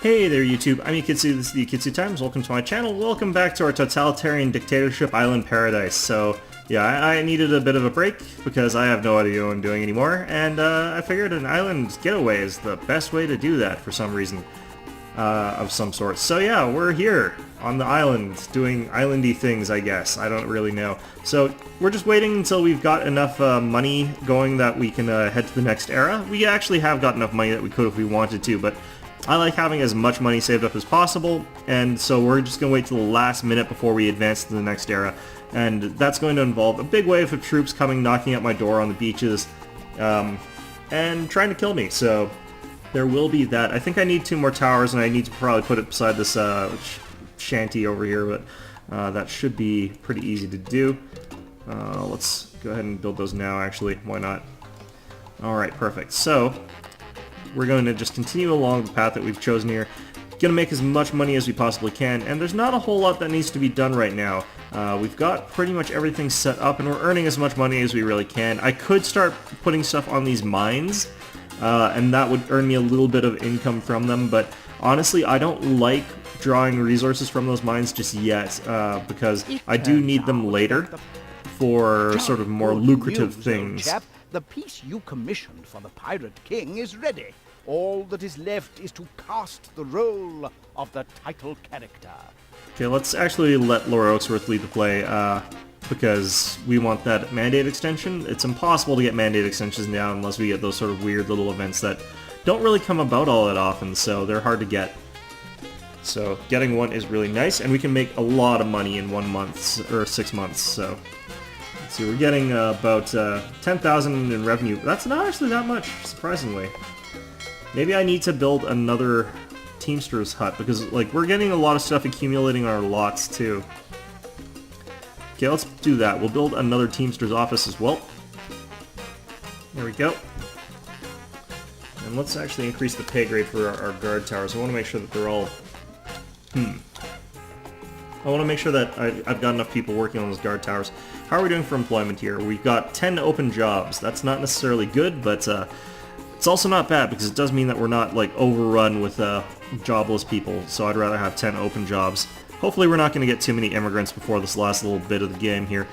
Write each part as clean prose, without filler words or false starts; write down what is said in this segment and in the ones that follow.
Hey there YouTube, I'm Yukitsu, this is the Yukitsu Times, welcome to my channel, welcome back to our totalitarian dictatorship island paradise. So yeah, I needed a bit of a break because I have no idea what I'm doing anymore, and I figured an island getaway is the best way to do that for some reason of some sort. So yeah, we're here on the island doing islandy things, I guess. I don't really know. So we're just waiting until we've got enough money going that we can head to the next era. We actually have got enough money that we could if we wanted to, but I like having as much money saved up as possible, and so we're just going to wait till the last minute before we advance to the next era. And that's going to involve a big wave of troops coming knocking at my door on the beaches and trying to kill me. So there will be that. I think I need 2 more towers, and I need to probably put it beside this shanty over here, but that should be pretty easy to do. Let's go ahead and build those now, actually. Why not? Alright, perfect. So we're going to just continue along the path that we've chosen here. Gonna make as much money as we possibly can, and there's not a whole lot that needs to be done right now. We've got pretty much everything set up, and we're earning as much money as we really can. I could start putting stuff on these mines, and that would earn me a little bit of income from them, but honestly, I don't like drawing resources from those mines just yet, because I do need them later for sort of more lucrative things. The piece you commissioned for the Pirate King is ready. All that is left is to cast the role of the title character. Okay, let's actually let Laura Oaksworth lead the play, because we want that mandate extension. It's impossible to get mandate extensions now unless we get those sort of weird little events that don't really come about all that often, so they're hard to get. So getting one is really nice, and we can make a lot of money in 1 month, or 6 months, so see, we're getting about 10,000 in revenue. That's not actually that much, surprisingly. Maybe I need to build another Teamster's hut, because like we're getting a lot of stuff accumulating on our lots too. Okay, let's do that. We'll build another Teamster's office as well. There we go. And let's actually increase the pay grade for our guard towers. I want to make sure that they're all... I want to make sure that I've got enough people working on those guard towers. How are we doing for employment here? We've got 10 open jobs. That's not necessarily good, but it's also not bad because it does mean that we're not like overrun with jobless people, so I'd rather have 10 open jobs. Hopefully we're not going to get too many immigrants before this last little bit of the game here.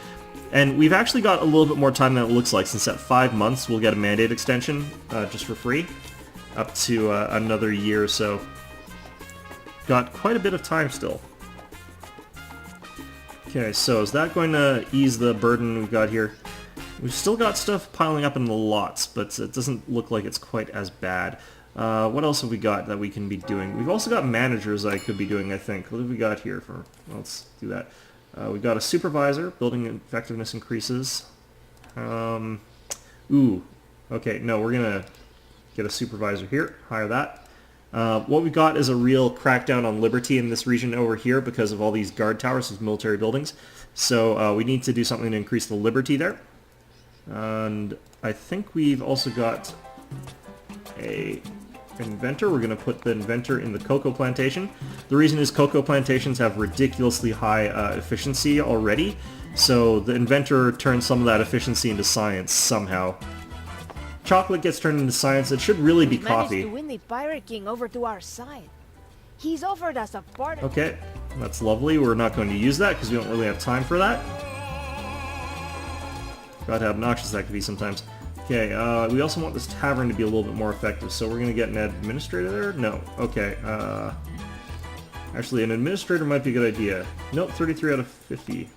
And we've actually got a little bit more time than it looks like, since at 5 months we'll get a mandate extension just for free, up to another year or so. Got quite a bit of time still. Okay, so is that going to ease the burden we've got here? We've still got stuff piling up in the lots, but it doesn't look like it's quite as bad. What else have we got that we can be doing? We've also got managers I could be doing, I think. What have we got here for? Let's do that. We've got a supervisor, building effectiveness increases. Ooh, okay, no, we're going to get a supervisor here, hire that. What we got is a real crackdown on liberty in this region over here because of all these guard towers, these military buildings. So we need to do something to increase the liberty there. And I think we've also got a inventor. We're going to put the inventor in the cocoa plantation. The reason is cocoa plantations have ridiculously high efficiency already, so the inventor turns some of that efficiency into science somehow. Chocolate gets turned into science. It should really be coffee. Managed to win the Pirate King over to our side. He's offered us a part of... Okay, that's lovely. We're not going to use that because we don't really have time for that. God, how obnoxious that could be sometimes. Okay, we also want this tavern to be a little bit more effective, so we're going to get an administrator there? No. Okay, actually, an administrator might be a good idea. Nope, 33 out of 50.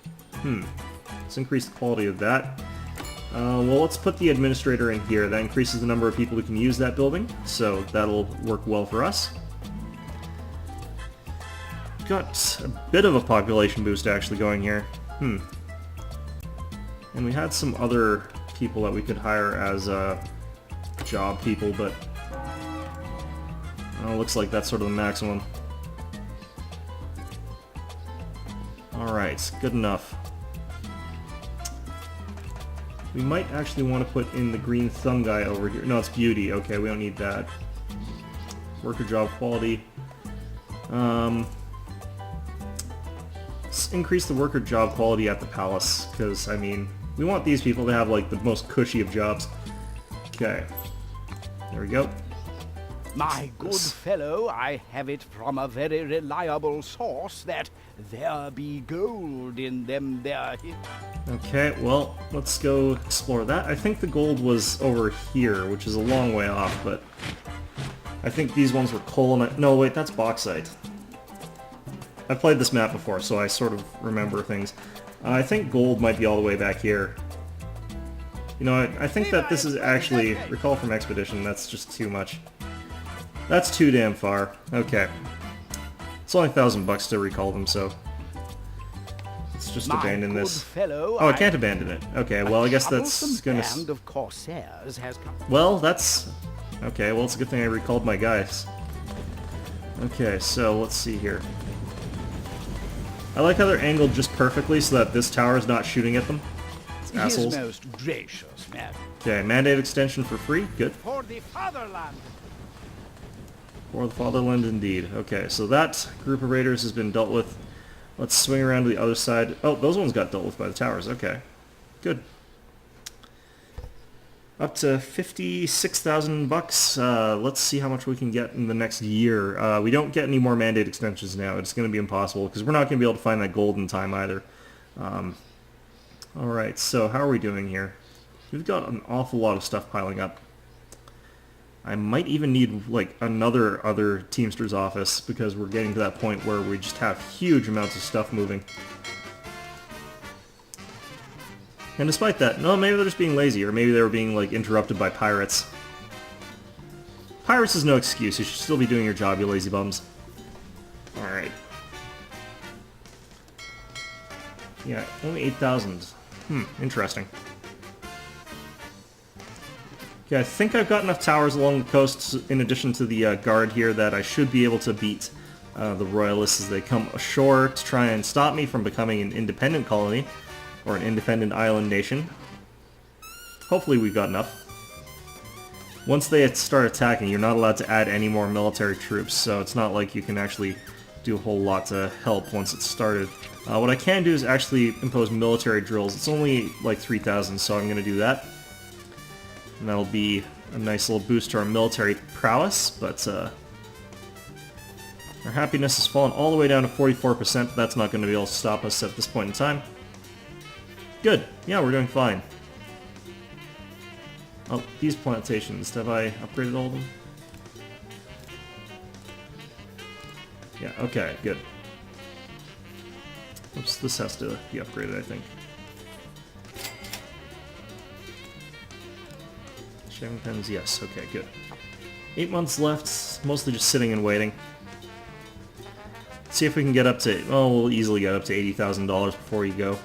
Let's increase the quality of that. Well, let's put the administrator in here. That increases the number of people who can use that building, so that'll work well for us. Got a bit of a population boost actually going here. And we had some other people that we could hire as job people, but looks like that's sort of the maximum. Alright, good enough. We might actually want to put in the green thumb guy over here. No, it's beauty. Okay, we don't need that. Worker job quality. Let's increase the worker job quality at the palace, because, I mean, we want these people to have, like, the most cushy of jobs. Okay. There we go. My good this. fellow, I have it from a very reliable source that there be gold in them there. Okay, well, let's go explore that. I think the gold was over here, which is a long way off, but I think these ones were coal and... No, wait, that's bauxite. I've played this map before, so I sort of remember things. I think gold might be all the way back here. You know, I think that this is actually... Recall from Expedition, that's just too much. That's too damn far. Okay. It's only $1,000 to recall them, so... Let's just abandon this. Fellow, Oh, I can't abandon it. Okay, well, I guess that's gonna... band of corsairs has come. Well, that's... Okay, well, it's a good thing I recalled my guys. Okay, so let's see here. I like how they're angled just perfectly so that this tower is not shooting at them. It's assholes. He is most gracious, man. Okay, mandate extension for free. Good. For the fatherland. For the fatherland, indeed. Okay, so that group of raiders has been dealt with. Let's swing around to the other side. Oh, those ones got dealt with by the towers. Okay, good. Up to $56,000. Let's see how much we can get in the next year. We don't get any more mandate extensions now. It's going to be impossible because we're not going to be able to find that gold in time either. Alright, so how are we doing here? We've got an awful lot of stuff piling up. I might even need like another Teamster's office because we're getting to that point where we just have huge amounts of stuff moving. And despite that, no, maybe they're just being lazy, or maybe they were being, like, interrupted by pirates. Pirates is no excuse. You should still be doing your job, you lazy bums. Alright. Yeah, only 8,000. Interesting. Okay, I think I've got enough towers along the coast, in addition to the guard here, that I should be able to beat the Royalists as they come ashore to try and stop me from becoming an independent colony. Or an independent island nation. Hopefully we've got enough. Once they start attacking, you're not allowed to add any more military troops, so it's not like you can actually do a whole lot to help once it's started. What I can do is actually impose military drills. It's only like 3,000, so I'm going to do that. And that'll be a nice little boost to our military prowess, but our happiness has fallen all the way down to 44%, but that's not going to be able to stop us at this point in time. Good. Yeah, we're doing fine. Oh, these plantations. Have I upgraded all of them? Yeah, okay, good. Oops, this has to be upgraded, I think. Shaving pens, yes. Okay, good. 8 months left, mostly just sitting and waiting. Let's see if we can get up to... Oh, we'll easily get up to $80,000 before you go.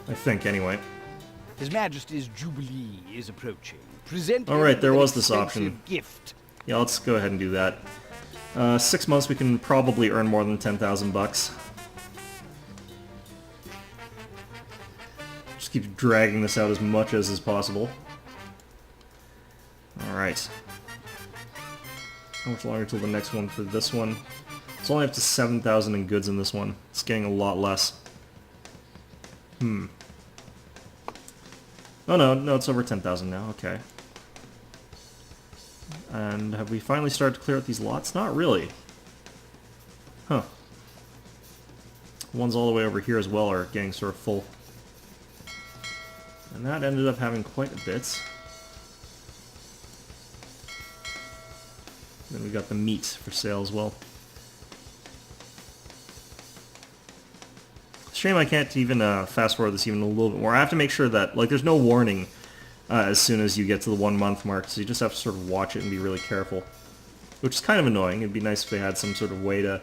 I think, anyway. His Majesty's Jubilee is approaching. Present Alright, there an was this option. expensive gift. Yeah, let's go ahead and do that. 6 months, we can probably earn more than $10,000. Just keep dragging this out as much as is possible. Alright. How much longer till the next one for this one? It's only up to 7,000 in goods in this one. It's getting a lot less. Oh no, it's over 10,000 now, okay. And have we finally started to clear out these lots? Not really. Huh. The ones all the way over here as well are getting sort of full. And that ended up having quite a bit. Then we got the meat for sale as well. Shame I can't even fast forward this even a little bit more. I have to make sure that, like, there's no warning as soon as you get to the 1 month mark, so you just have to sort of watch it and be really careful. Which is kind of annoying. It'd be nice if they had some sort of way to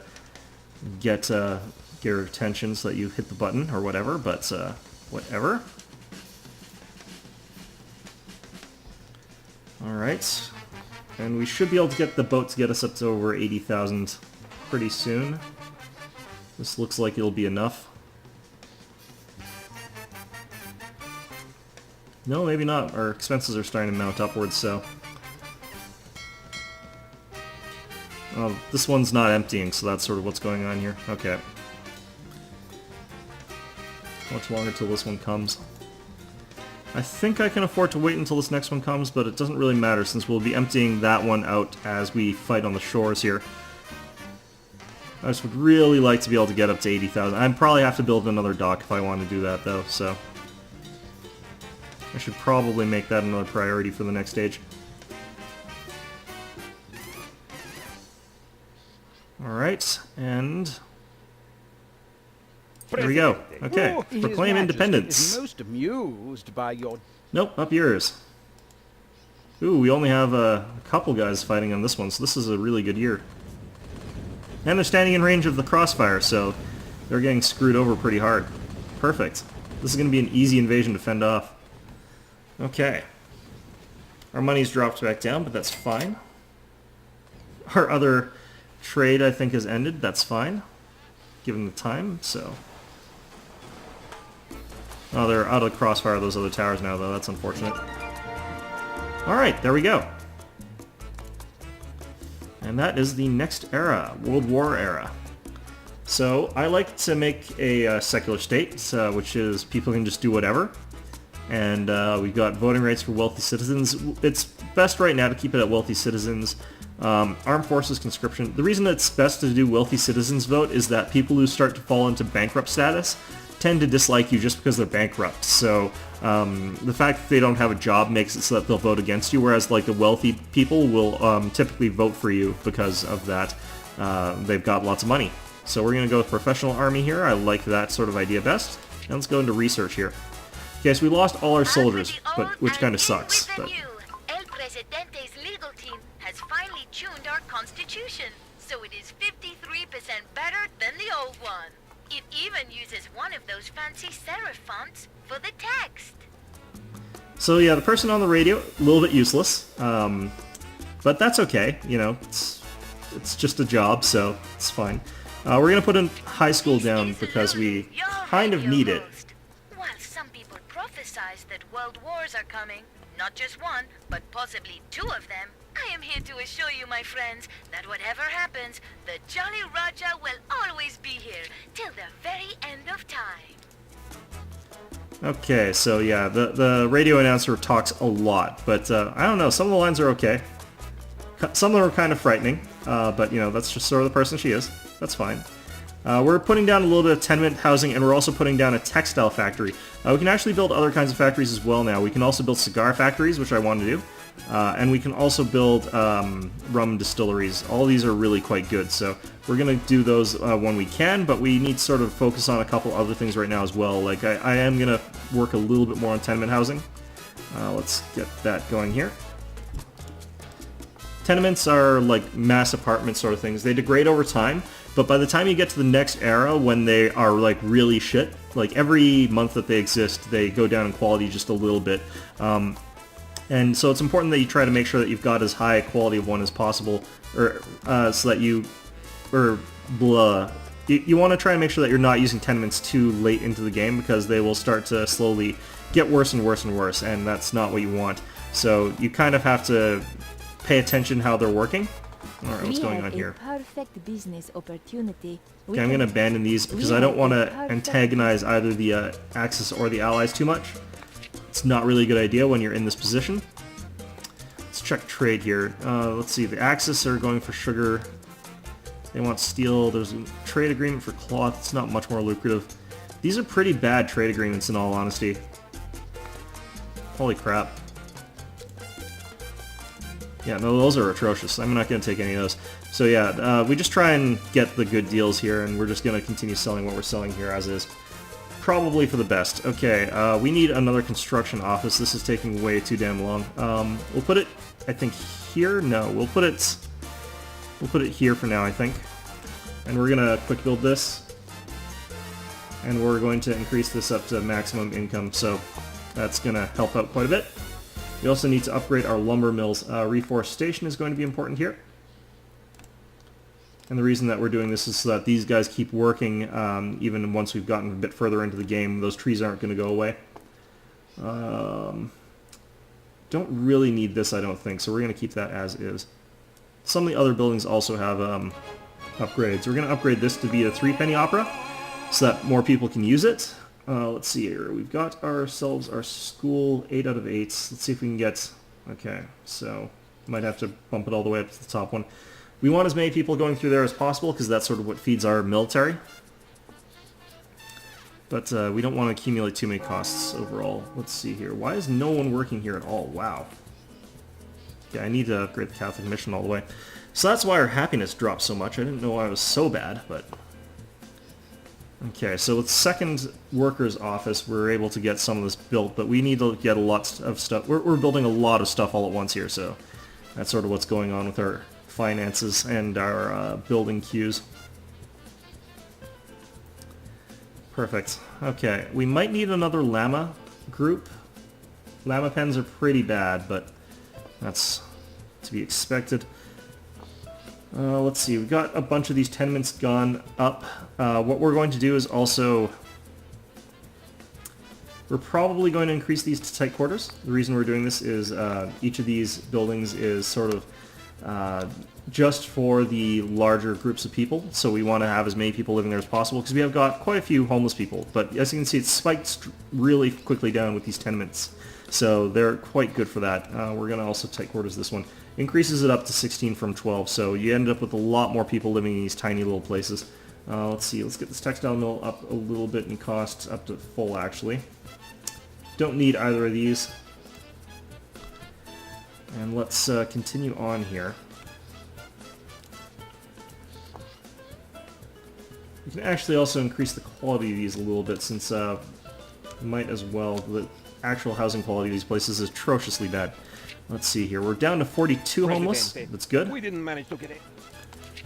get your attention so that you hit the button or whatever, but whatever. Alright. And we should be able to get the boat to get us up to over 80,000 pretty soon. This looks like it'll be enough. No, maybe not. Our expenses are starting to mount upwards, so... Oh, this one's not emptying, so that's sort of what's going on here. Okay. How much longer till this one comes? I think I can afford to wait until this next one comes, but it doesn't really matter since we'll be emptying that one out as we fight on the shores here. I just would really like to be able to get up to 80,000. I'd probably have to build another dock if I want to do that though, so... I should probably make that another priority for the next stage. Alright, and... there we go. Okay, proclaim independence. Is most amused by your... Nope, up yours. Ooh, we only have a couple guys fighting on this one, so this is a really good year. And they're standing in range of the crossfire, so they're getting screwed over pretty hard. Perfect. This is going to be an easy invasion to fend off. Okay. Our money's dropped back down, but that's fine. Our other trade, I think, has ended. That's fine, given the time, so... oh, they're out of the crossfire of those other towers now, though. That's unfortunate. Alright, there we go. And that is the next era, World War era. So, I like to make a secular state, which is people can just do whatever. And we've got voting rights for wealthy citizens. It's best right now to keep it at wealthy citizens. Armed forces conscription. The reason it's best to do wealthy citizens vote is that people who start to fall into bankrupt status tend to dislike you just because they're bankrupt. So the fact that they don't have a job makes it so that they'll vote against you, whereas like the wealthy people will typically vote for you because of that. They've got lots of money. So we're going to go with professional army here. I like that sort of idea best. And let's go into research here. Okay, so we lost all our soldiers, which kind of sucks. But El Presidente's legal team has finally tuned our constitution, so it is 53% better than the old one. It even uses one of those fancy serif fonts for the text. so yeah, the person on the radio, a little bit useless, but that's okay. You know, it's just a job, so it's fine. We're gonna put in high school down because we kind of need it. While some people prophesize that world wars are coming, not just one, but possibly two of them, I am here to assure you, my friends, that whatever happens, the Jolly Raja will always be here till the very end of time. Okay, so yeah, the radio announcer talks a lot, but I don't know, some of the lines are okay. Some of them are kind of frightening, but you know, that's just sort of the person she is. That's fine. We're putting down a little bit of tenement housing, and we're also putting down a textile factory. We can actually build other kinds of factories as well now. We can also build cigar factories, which I want to do. And we can also build rum distilleries. All these are really quite good, so we're going to do those when we can, but we need to sort of focus on a couple other things right now as well. Like, I am going to work a little bit more on tenement housing. Let's get that going here. Tenements are like mass apartment sort of things. They degrade over time, but by the time you get to the next era when they are like really shit, like every month that they exist, they go down in quality just a little bit. And so it's important that you try to make sure that you've got as high a quality of one as possible, or so that you want to try and make sure that you're not using tenements too late into the game, because they will start to slowly get worse and worse and worse, and that's not what you want. So you kind of have to pay attention how they're working. Alright, what's going on here? Perfect business opportunity. Okay, I'm going to abandon these because I don't want to antagonize either the Axis or the Allies too much. It's not really a good idea when you're in this position. Let's check trade here. Let's see, the Axis are going for sugar. They want steel. There's a trade agreement for cloth. It's not much more lucrative. These are pretty bad trade agreements in all honesty. Holy crap. Yeah, no, those are atrocious. I'm not going to take any of those. So yeah, we just try and get the good deals here, and we're just going to continue selling what we're selling here as is. Probably for the best. Okay, we need another construction office. This is taking way too damn long. We'll put it, I think, here? No, we'll put it here for now, I think. And we're going to quick build this. And we're going to increase this up to maximum income, so that's going to help out quite a bit. We also need to upgrade our lumber mills. Reforestation is going to be important here. And the reason that we're doing this is so that these guys keep working even once we've gotten a bit further into the game. Those trees aren't going to go away. Don't really need this, I don't think, so we're going to keep that as is. Some of the other buildings also have upgrades. We're going to upgrade this to be a 3-penny opera so that more people can use it. Let's see here. We've got ourselves our school, 8 out of 8. Let's see if we can get... Okay, so might have to bump it all the way up to the top one. We want as many people going through there as possible because that's sort of what feeds our military. But we don't want to accumulate too many costs overall. Let's see here. Why is no one working here at all? Wow. Yeah, I need to upgrade the Catholic mission all the way. So that's why our happiness dropped so much. I didn't know I was so bad, but... Okay, so with second worker's office, we're able to get some of this built, but we need to get a lot of stuff. We're building a lot of stuff all at once here, so that's sort of what's going on with our finances and our building queues. Perfect. Okay, we might need another llama group. Llama pens are pretty bad, but that's to be expected. Let's see, we've got a bunch of these tenements gone up. What we're going to do is also... We're probably going to increase these to tight quarters. The reason we're doing this is each of these buildings is sort of just for the larger groups of people, so we want to have as many people living there as possible, because we have got quite a few homeless people, but as you can see, it spiked really quickly down with these tenements, so they're quite good for that. We're going to also tight quarters this one. Increases it up to 16 from 12, so you end up with a lot more people living in these tiny little places. Let's see, let's get this textile mill up a little bit in cost, up to full actually. Don't need either of these. And let's continue on here. We can actually also increase the quality of these a little bit, since might as well. The actual housing quality of these places is atrociously bad. Let's see here. We're down to 42 homeless. That's good. We didn't manage to get it.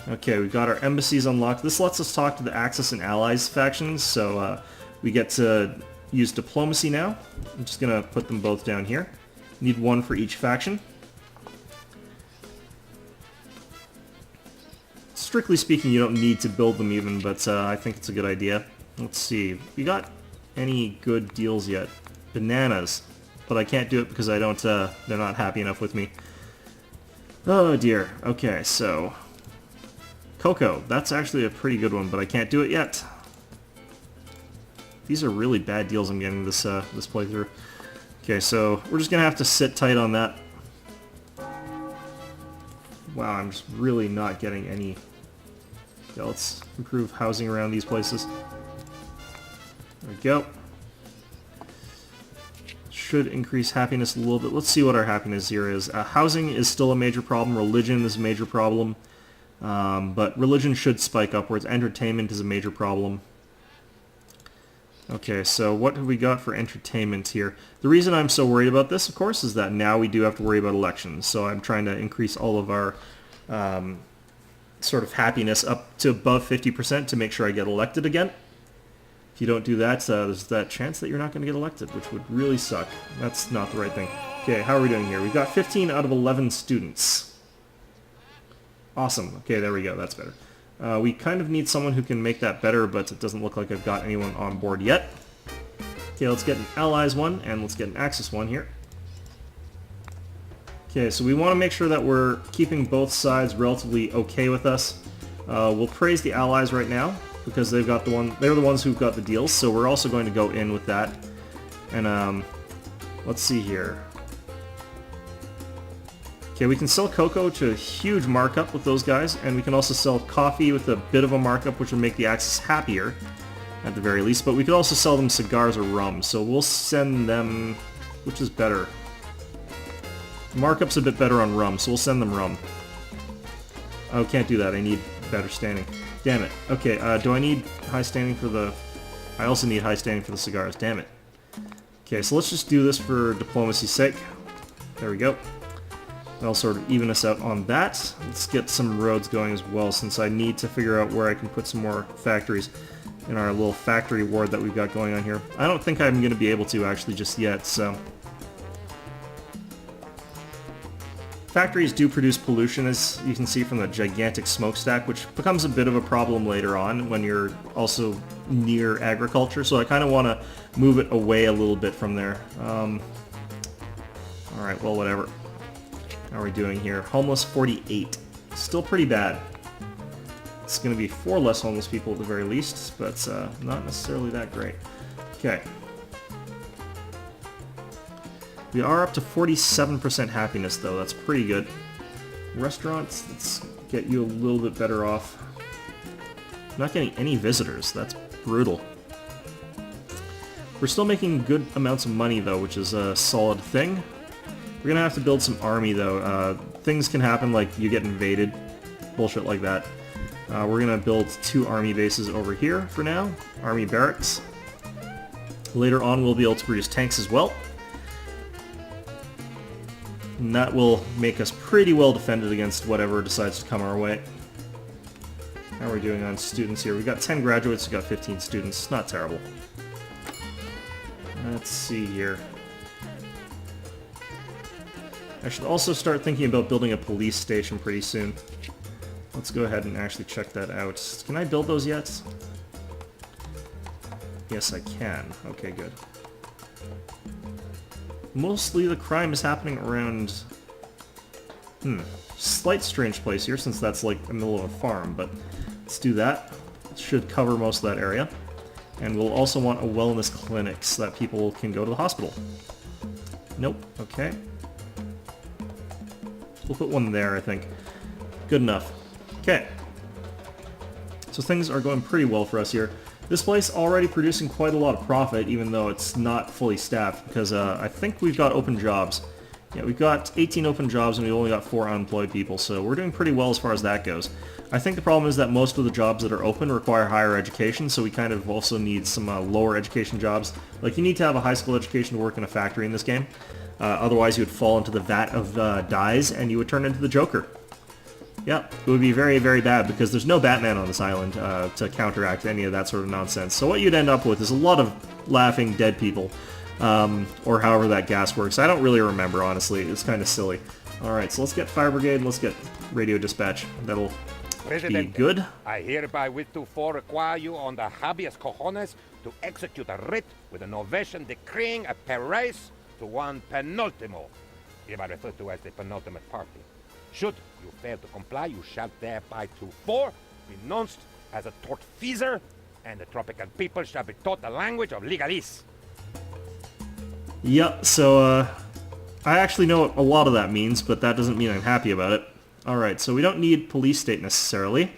Okay, we've got our embassies unlocked. This lets us talk to the Axis and Allies factions, so we get to use diplomacy now. I'm just going to put them both down here. Need one for each faction. Strictly speaking, you don't need to build them even, but I think it's a good idea. Let's see. We got any good deals yet? Bananas. But I can't do it because I don't, they're not happy enough with me. Oh dear. Okay, so... Cocoa. That's actually a pretty good one, but I can't do it yet. These are really bad deals I'm getting this, this playthrough. Okay, so we're just gonna have to sit tight on that. Wow, I'm just really not getting any... Yeah, let's improve housing around these places. There we go. Should increase happiness a little bit. Let's see what our happiness here is. Housing is still a major problem. Religion is a major problem. But religion should spike upwards. Entertainment is a major problem. Okay, so what have we got for entertainment here? The reason I'm so worried about this, of course, is that now we do have to worry about elections. So I'm trying to increase all of our sort of happiness up to above 50% to make sure I get elected again. If you don't do that, there's that chance that you're not going to get elected, which would really suck. That's not the right thing. Okay, how are we doing here? We've got 15 out of 11 students. Awesome. Okay, there we go. That's better. We kind of need someone who can make that better, but it doesn't look like I've got anyone on board yet. Okay, let's get an Allies one, and let's get an Axis one here. Okay, so we want to make sure that we're keeping both sides relatively okay with us. We'll praise the Allies right now, because they've got they're the ones who've got the deals, so we're also going to go in with that. And let's see here. Okay, we can sell cocoa to a huge markup with those guys, and we can also sell coffee with a bit of a markup, which will make the Axis happier, at the very least. But we could also sell them cigars or rum, so we'll send them... Which is better? The markup's a bit better on rum, so we'll send them rum. Oh, can't do that. I need better standing. Damn it. Okay, do I need high standing for the... I also need high standing for the cigars. Damn it. Okay, so let's just do this for diplomacy's sake. There we go. That'll sort of even us out on that. Let's get some roads going as well, since I need to figure out where I can put some more factories in our little factory ward that we've got going on here. I don't think I'm going to be able to actually just yet, so... Factories do produce pollution, as you can see from the gigantic smokestack, which becomes a bit of a problem later on when you're also near agriculture, so I kind of want to move it away a little bit from there. Alright, well, whatever. How are we doing here? Homeless 48. Still pretty bad. It's going to be 4 less homeless people at the very least, but not necessarily that great. Okay. We are up to 47% happiness, though. That's pretty good. Restaurants, let's get you a little bit better off. Not getting any visitors. That's brutal. We're still making good amounts of money, though, which is a solid thing. We're gonna have to build some army, though. Things can happen, like you get invaded. Bullshit like that. We're gonna build 2 army bases over here for now. Army barracks. Later on, we'll be able to produce tanks as well. And that will make us pretty well defended against whatever decides to come our way. How are we doing on students here? We've got 10 graduates, we've got 15 students. Not terrible. Let's see here. I should also start thinking about building a police station pretty soon. Let's go ahead and actually check that out. Can I build those yet? Yes, I can. Okay, good. Mostly the crime is happening around... Slight strange place here, since that's like the middle of a farm, but let's do that. It should cover most of that area. And we'll also want a wellness clinic so that people can go to the hospital. Nope. Okay. We'll put one there, I think. Good enough. Okay. So things are going pretty well for us here. This place already producing quite a lot of profit, even though it's not fully staffed, because I think we've got open jobs. Yeah, we've got 18 open jobs and we've only got 4 unemployed people, so we're doing pretty well as far as that goes. I think the problem is that most of the jobs that are open require higher education, so we kind of also need some lower education jobs. Like, you need to have a high school education to work in a factory in this game. Otherwise, you would fall into the vat of dyes and you would turn into the Joker. Yeah, it would be very, very bad because there's no Batman on this island to counteract any of that sort of nonsense. So what you'd end up with is a lot of laughing dead people, or however that gas works. I don't really remember, honestly. It's kind of silly. Alright, so let's get fire brigade and let's get radio dispatch. That'll be good. I hereby with to require you on the habeas cojones to execute a writ with a novation decreeing a perez to one penultimo, hereby referred to as the penultimate party. Should you fail to comply, you shall thereby to be denounced as a tortfeasor, and the Tropican people shall be taught the language of legalese. Yep, so I actually know what a lot of that means, but that doesn't mean I'm happy about it. Alright, so we don't need police state necessarily,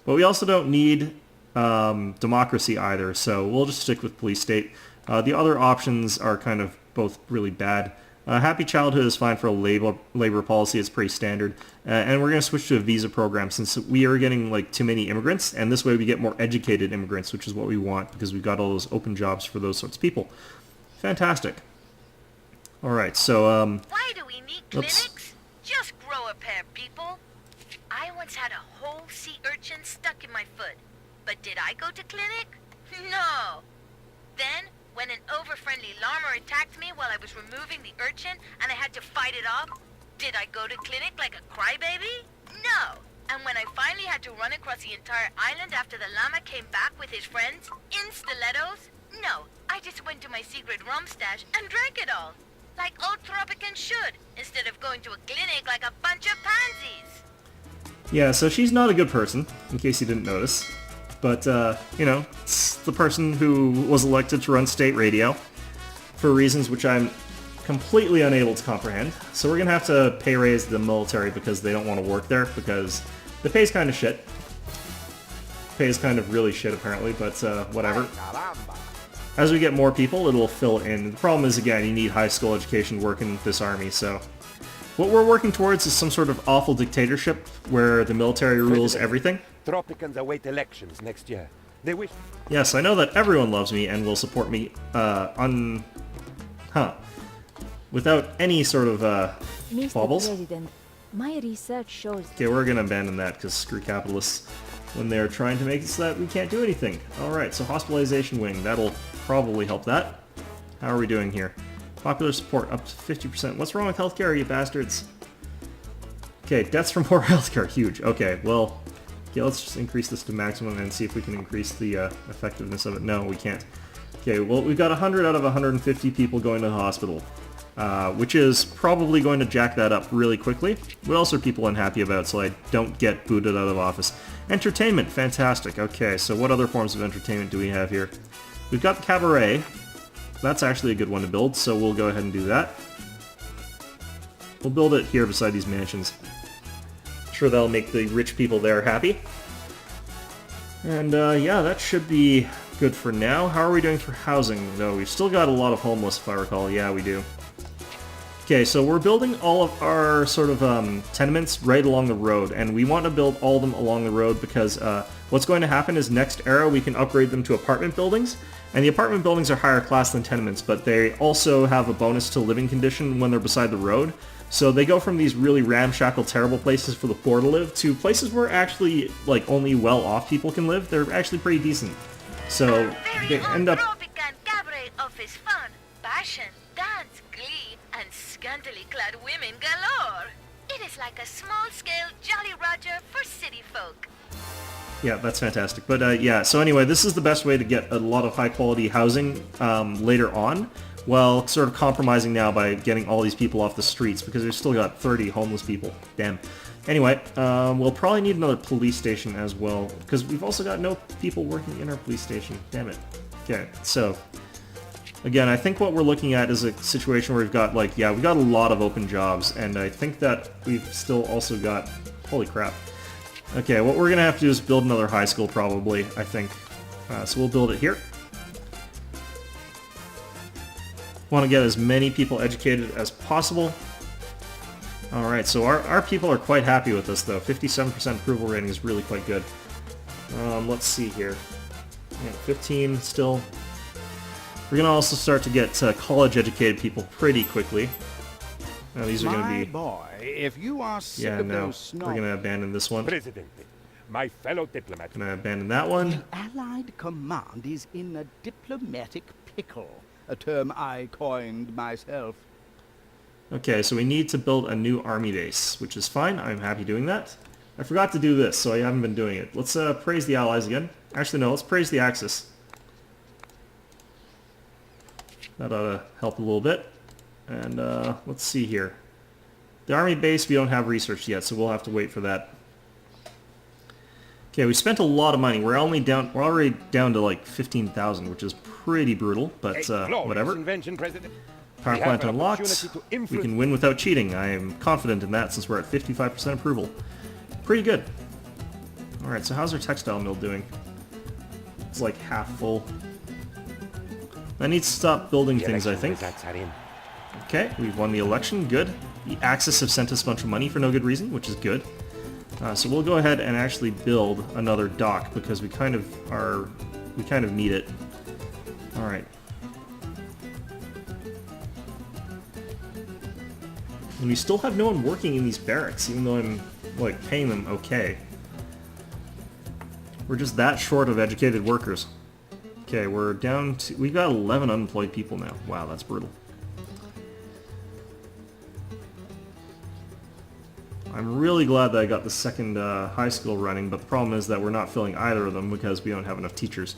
but we also don't need democracy either, so we'll just stick with police state. The other options are kind of both really bad. Happy Childhood is fine for a labor policy, it's pretty standard. And we're going to switch to a visa program since we are getting like too many immigrants, and this way we get more educated immigrants, which is what we want because we've got all those open jobs for those sorts of people. Fantastic. Alright, so why do we need clinics? Just grow a pair, people. I once had a whole sea urchin stuck in my foot. But did I go to clinic? No. Then, when an over-friendly llama attacked me while I was removing the urchin and I had to fight it off, did I go to clinic like a crybaby? No. And when I finally had to run across the entire island after the llama came back with his friends in stilettos? No. I just went to my secret rum stash and drank it all. Like old Tropicans should, instead of going to a clinic like a bunch of pansies. yeah, so she's not a good person, in case you didn't notice. But, you know, it's the person who was elected to run state radio for reasons which I'm completely unable to comprehend. So we're going to have to pay raise the military because they don't want to work there because the pay's kind of shit. Pay is kind of really shit, apparently, but whatever. As we get more people, it'll fill in. The problem is, again, you need high school education to work in this army, so... What we're working towards is some sort of awful dictatorship where the military rules everything. Tropicans await elections next year. They wish... Yes, I know that everyone loves me and will support me, without any sort of, Mr. baubles. President, my research shows... Okay, we're gonna abandon that, because screw capitalists when they're trying to make it so that we can't do anything. Alright, so hospitalization wing, that'll probably help that. How are we doing here? Popular support up to 50%. What's wrong with healthcare, you bastards? Okay, deaths from poor healthcare, huge. Okay, well, okay, let's just increase this to maximum and see if we can increase the effectiveness of it. No, we can't. Okay, well, we've got 100 out of 150 people going to the hospital, which is probably going to jack that up really quickly. What else are people unhappy about so I don't get booted out of office? Entertainment, fantastic. Okay, so what other forms of entertainment do we have here? We've got the cabaret, That's actually a good one to build, so we'll go ahead and do that. We'll build it here beside these mansions. I'm sure that'll make the rich people there happy. And yeah, that should be good for now. How are we doing for housing, though? We've still got a lot of homeless, if I recall. Yeah, we do. Okay, so we're building all of our sort of tenements right along the road, and we want to build all of them along the road because what's going to happen is next era we can upgrade them to apartment buildings, and the apartment buildings are higher class than tenements, but they also have a bonus to living condition when they're beside the road. So they go from these really ramshackle, terrible places for the poor to live to places where actually, like, only well-off people can live. They're actually pretty decent. So they end up... Tropican cabaret offers fun, passion, dance, glee, and scantily clad women galore. It is like a small-scale Jolly Roger for city folk. Yeah, that's fantastic. But yeah, so anyway, this is the best way to get a lot of high-quality housing later on, while sort of compromising now by getting all these people off the streets, because we've still got 30 homeless people. Damn. Anyway, we'll probably need another police station as well, because we've also got no people working in our police station. Damn it. Okay, so... Again, I think what we're looking at is a situation where we've got, like, yeah, we've got a lot of open jobs, and I think that we've still also got... Holy crap. Okay, what we're going to have to do is build another high school, probably, I think. So we'll build it here. Want to get as many people educated as possible. Alright, so our people are quite happy with this, though. 57% approval rating is really quite good. Let's see here. Yeah, 15 still. We're going to also start to get college-educated people pretty quickly. Now, these are going to be... boy, if you are sick Yeah, of no. those We're going to abandon this one. Presidente, my fellow diplomat. Going to abandon that one. Allied command is in a diplomatic pickle, a term I coined myself. Okay, so we need to build a new army base, which is fine. I'm happy doing that. I forgot to do this, so I haven't been doing it. Let's praise the Allies again. Actually, no, let's praise the Axis. That ought to help a little bit. And let's see here. The army base, we don't have research yet, so we'll have to wait for that. Okay, we spent a lot of money. We're already down to like 15,000, which is pretty brutal, but whatever. Invention, President. Power We plant have an unlocked. opportunity to We influence- can win without cheating. I am confident in that since we're at 55% approval. Pretty good. Alright, so how's our textile mill doing? It's like half full. I need to stop building The things, I election think. results are in. Okay, we've won the election. Good. The Axis have sent us a bunch of money for no good reason, which is good. So we'll go ahead and actually build another dock because we kind of need it. Alright. And we still have no one working in these barracks, even though I'm, like, paying them okay. We're just that short of educated workers. Okay, we're down to... We've got 11 unemployed people now. Wow, that's brutal. I'm really glad that I got the second high school running, but the problem is that we're not filling either of them because we don't have enough teachers.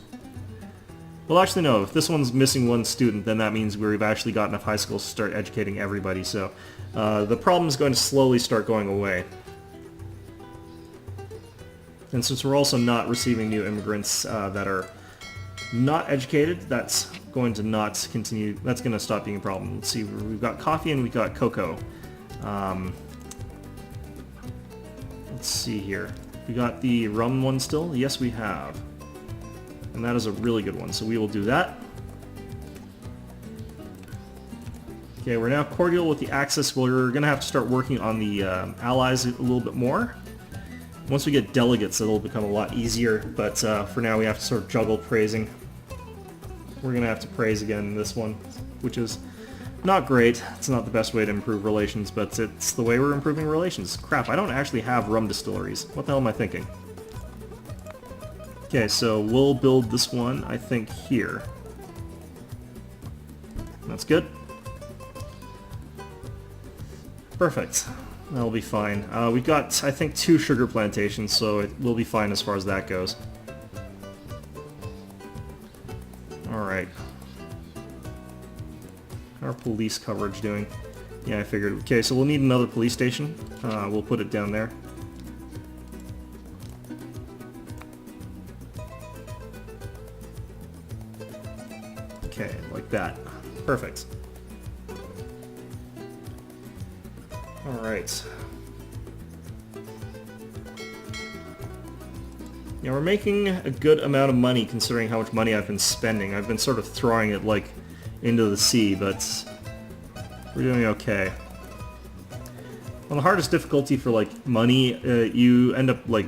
Well, actually, no. If this one's missing one student, then that means we've actually got enough high schools to start educating everybody, so the problem is going to slowly start going away. And since we're also not receiving new immigrants that are not educated, that's going to not continue. That's going to stop being a problem. Let's see. We've got coffee and we've got cocoa. Let's see here. We got the rum one still? Yes, we have. And that is a really good one, so we will do that. Okay, we're now cordial with the Axis. We're going to have to start working on the Allies a little bit more. Once we get delegates, it'll become a lot easier, but for now we have to sort of juggle praising. We're going to have to praise again this one, which is not great. It's not the best way to improve relations, but it's the way we're improving relations. Crap, I don't actually have rum distilleries. What the hell am I thinking? Okay, so we'll build this one, I think, here. That's good. Perfect. That'll be fine. We've got, I think, 2 sugar plantations, so it will be fine as far as that goes. Alright. How are police coverage doing? Yeah, I figured. Okay, so we'll need another police station. We'll put it down there. Okay, like that. Perfect. Alright. Yeah, we're making a good amount of money considering how much money I've been spending. I've been sort of throwing it, like, into the sea, but we're doing okay. On the hardest difficulty for, like, money, you end up, like,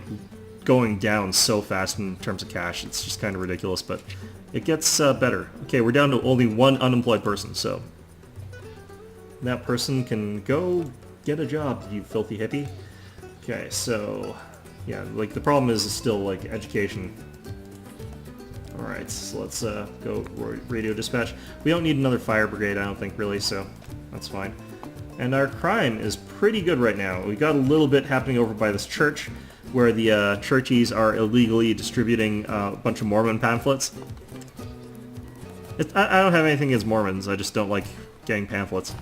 going down so fast in terms of cash. It's just kind of ridiculous, but it gets better. Okay, we're down to only one unemployed person, so that person can go get a job, you filthy hippie. Okay, so yeah, like the problem is still like education. Alright, so let's go radio dispatch. We don't need another fire brigade, I don't think, really, so that's fine. And our crime is pretty good right now. We got a little bit happening over by this church, where the churchies are illegally distributing a bunch of Mormon pamphlets. I don't have anything against Mormons, I just don't like getting pamphlets.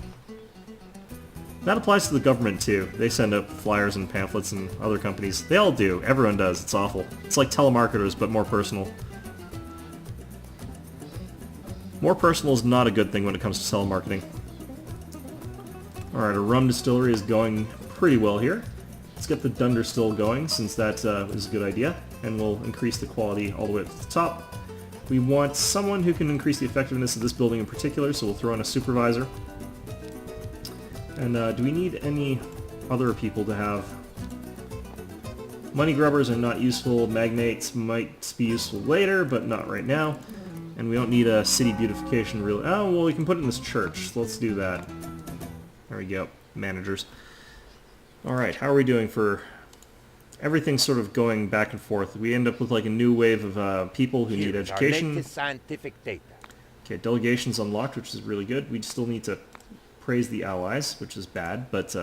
That applies to the government too. They send out flyers and pamphlets and other companies. They all do. Everyone does. It's awful. It's like telemarketers, but more personal. More personal is not a good thing when it comes to telemarketing. Alright, a rum distillery is going pretty well here. Let's get the dunder still going, since that is a good idea, and we'll increase the quality all the way up to the top. We want someone who can increase the effectiveness of this building in particular, so we'll throw in a supervisor. And do we need any other people to have? Money grubbers are not useful. Magnates might be useful later, but not right now. And we don't need a city beautification really. Oh, well, we can put it in this church. So let's do that. There we go. Managers. Alright, how are we doing for... Everything's sort of going back and forth. We end up with like a new wave of people who need education. Our latest scientific data. Okay, delegation's unlocked, which is really good. We still need to praise the allies, which is bad, but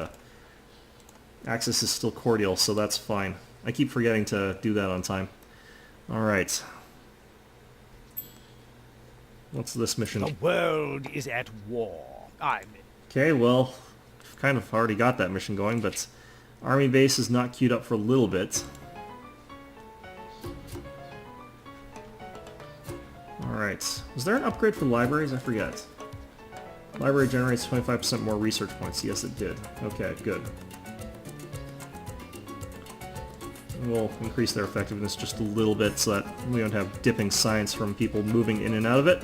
access is still cordial, so that's fine. I keep forgetting to do that on time. Alright. What's this mission? The world is at war. Okay, well, I've kind of already got that mission going, but army base is not queued up for a little bit. Alright. Was there an upgrade for libraries? I forget. Library generates 25% more research points. Yes, it did. Okay, good. We'll increase their effectiveness just a little bit so that we don't have dipping science from people moving in and out of it.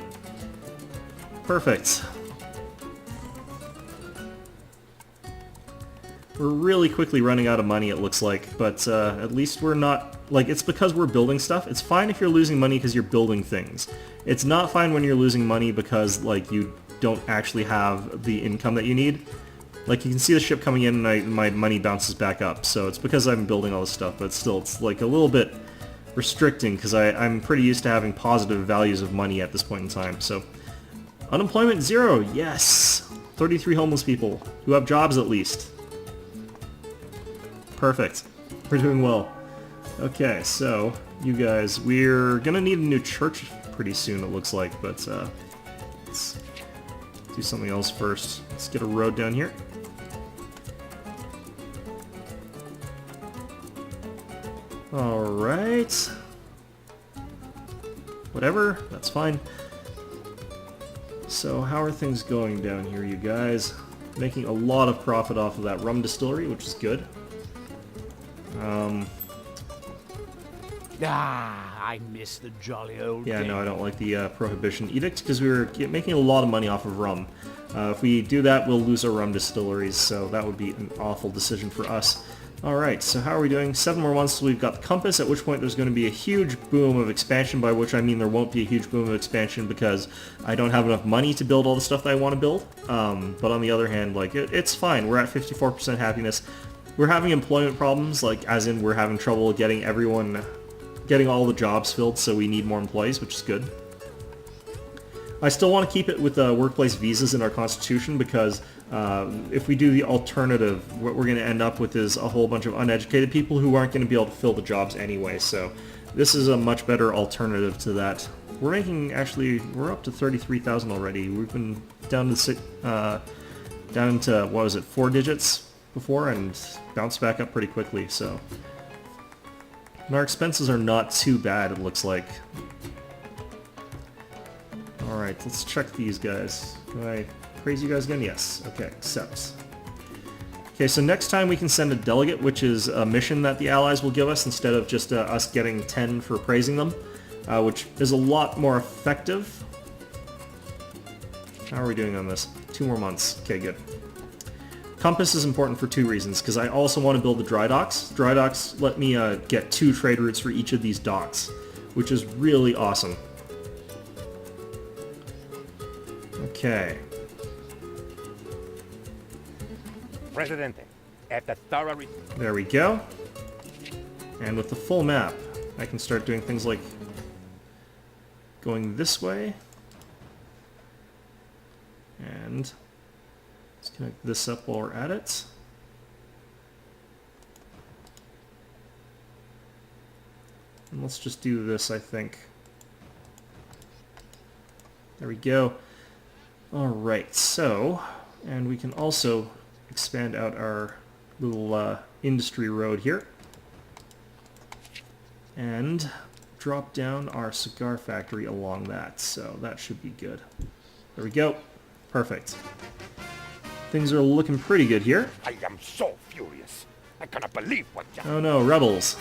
Perfect. We're really quickly running out of money, it looks like, but at least we're not... Like, it's because we're building stuff. It's fine if you're losing money because you're building things. It's not fine when you're losing money because, like, you don't actually have the income that you need. Like, you can see the ship coming in and my money bounces back up, so it's because I'm building all this stuff, but still, it's like a little bit restricting because I'm pretty used to having positive values of money at this point in time, so... Unemployment 0, yes! 33 homeless people who have jobs at least. Perfect. We're doing well. Okay, so, you guys, we're gonna need a new church pretty soon, it looks like, but let's do something else first. Let's get a road down here. Alright. Whatever, that's fine. So how are things going down here, you guys? Making a lot of profit off of that rum distillery, which is good. I miss the jolly old Yeah, days. no, I don't like the Prohibition Edict, because we were making a lot of money off of rum. If we do that, we'll lose our rum distilleries, so that would be an awful decision for us. Alright, so how are we doing? 7 more months till we've got the compass, at which point there's going to be a huge boom of expansion, by which I mean there won't be a huge boom of expansion because I don't have enough money to build all the stuff that I want to build. But on the other hand, like, it's fine. We're at 54% happiness. We're having employment problems, like, as in we're having trouble getting all the jobs filled, so we need more employees, which is good. I still want to keep it with workplace visas in our constitution because if we do the alternative, what we're going to end up with is a whole bunch of uneducated people who aren't going to be able to fill the jobs anyway, so this is a much better alternative to that. We're making, actually, we're up to 33,000 already. We've been down to, what was it, 4 digits before and bounced back up pretty quickly, so... And our expenses are not too bad, it looks like. Alright, let's check these guys. Can I praise you guys again? Yes. Okay, accept. Okay, so next time we can send a delegate, which is a mission that the allies will give us instead of just us getting 10 for praising them, which is a lot more effective. How are we doing on this? 2 more months. Okay, good. Compass is important for 2 reasons, because I also want to build the dry docks. Dry docks let me get 2 trade routes for each of these docks, which is really awesome. Okay. Presidente, at the thorough... There we go. And with the full map, I can start doing things like going this way. And let's connect this up while we're at it. And let's just do this, I think. There we go. Alright, so, and we can also expand out our little industry road here. And drop down our cigar factory along that, so that should be good. There we go. Perfect. Things are looking pretty good here. I am so furious. I cannot believe what just... Oh no, rebels.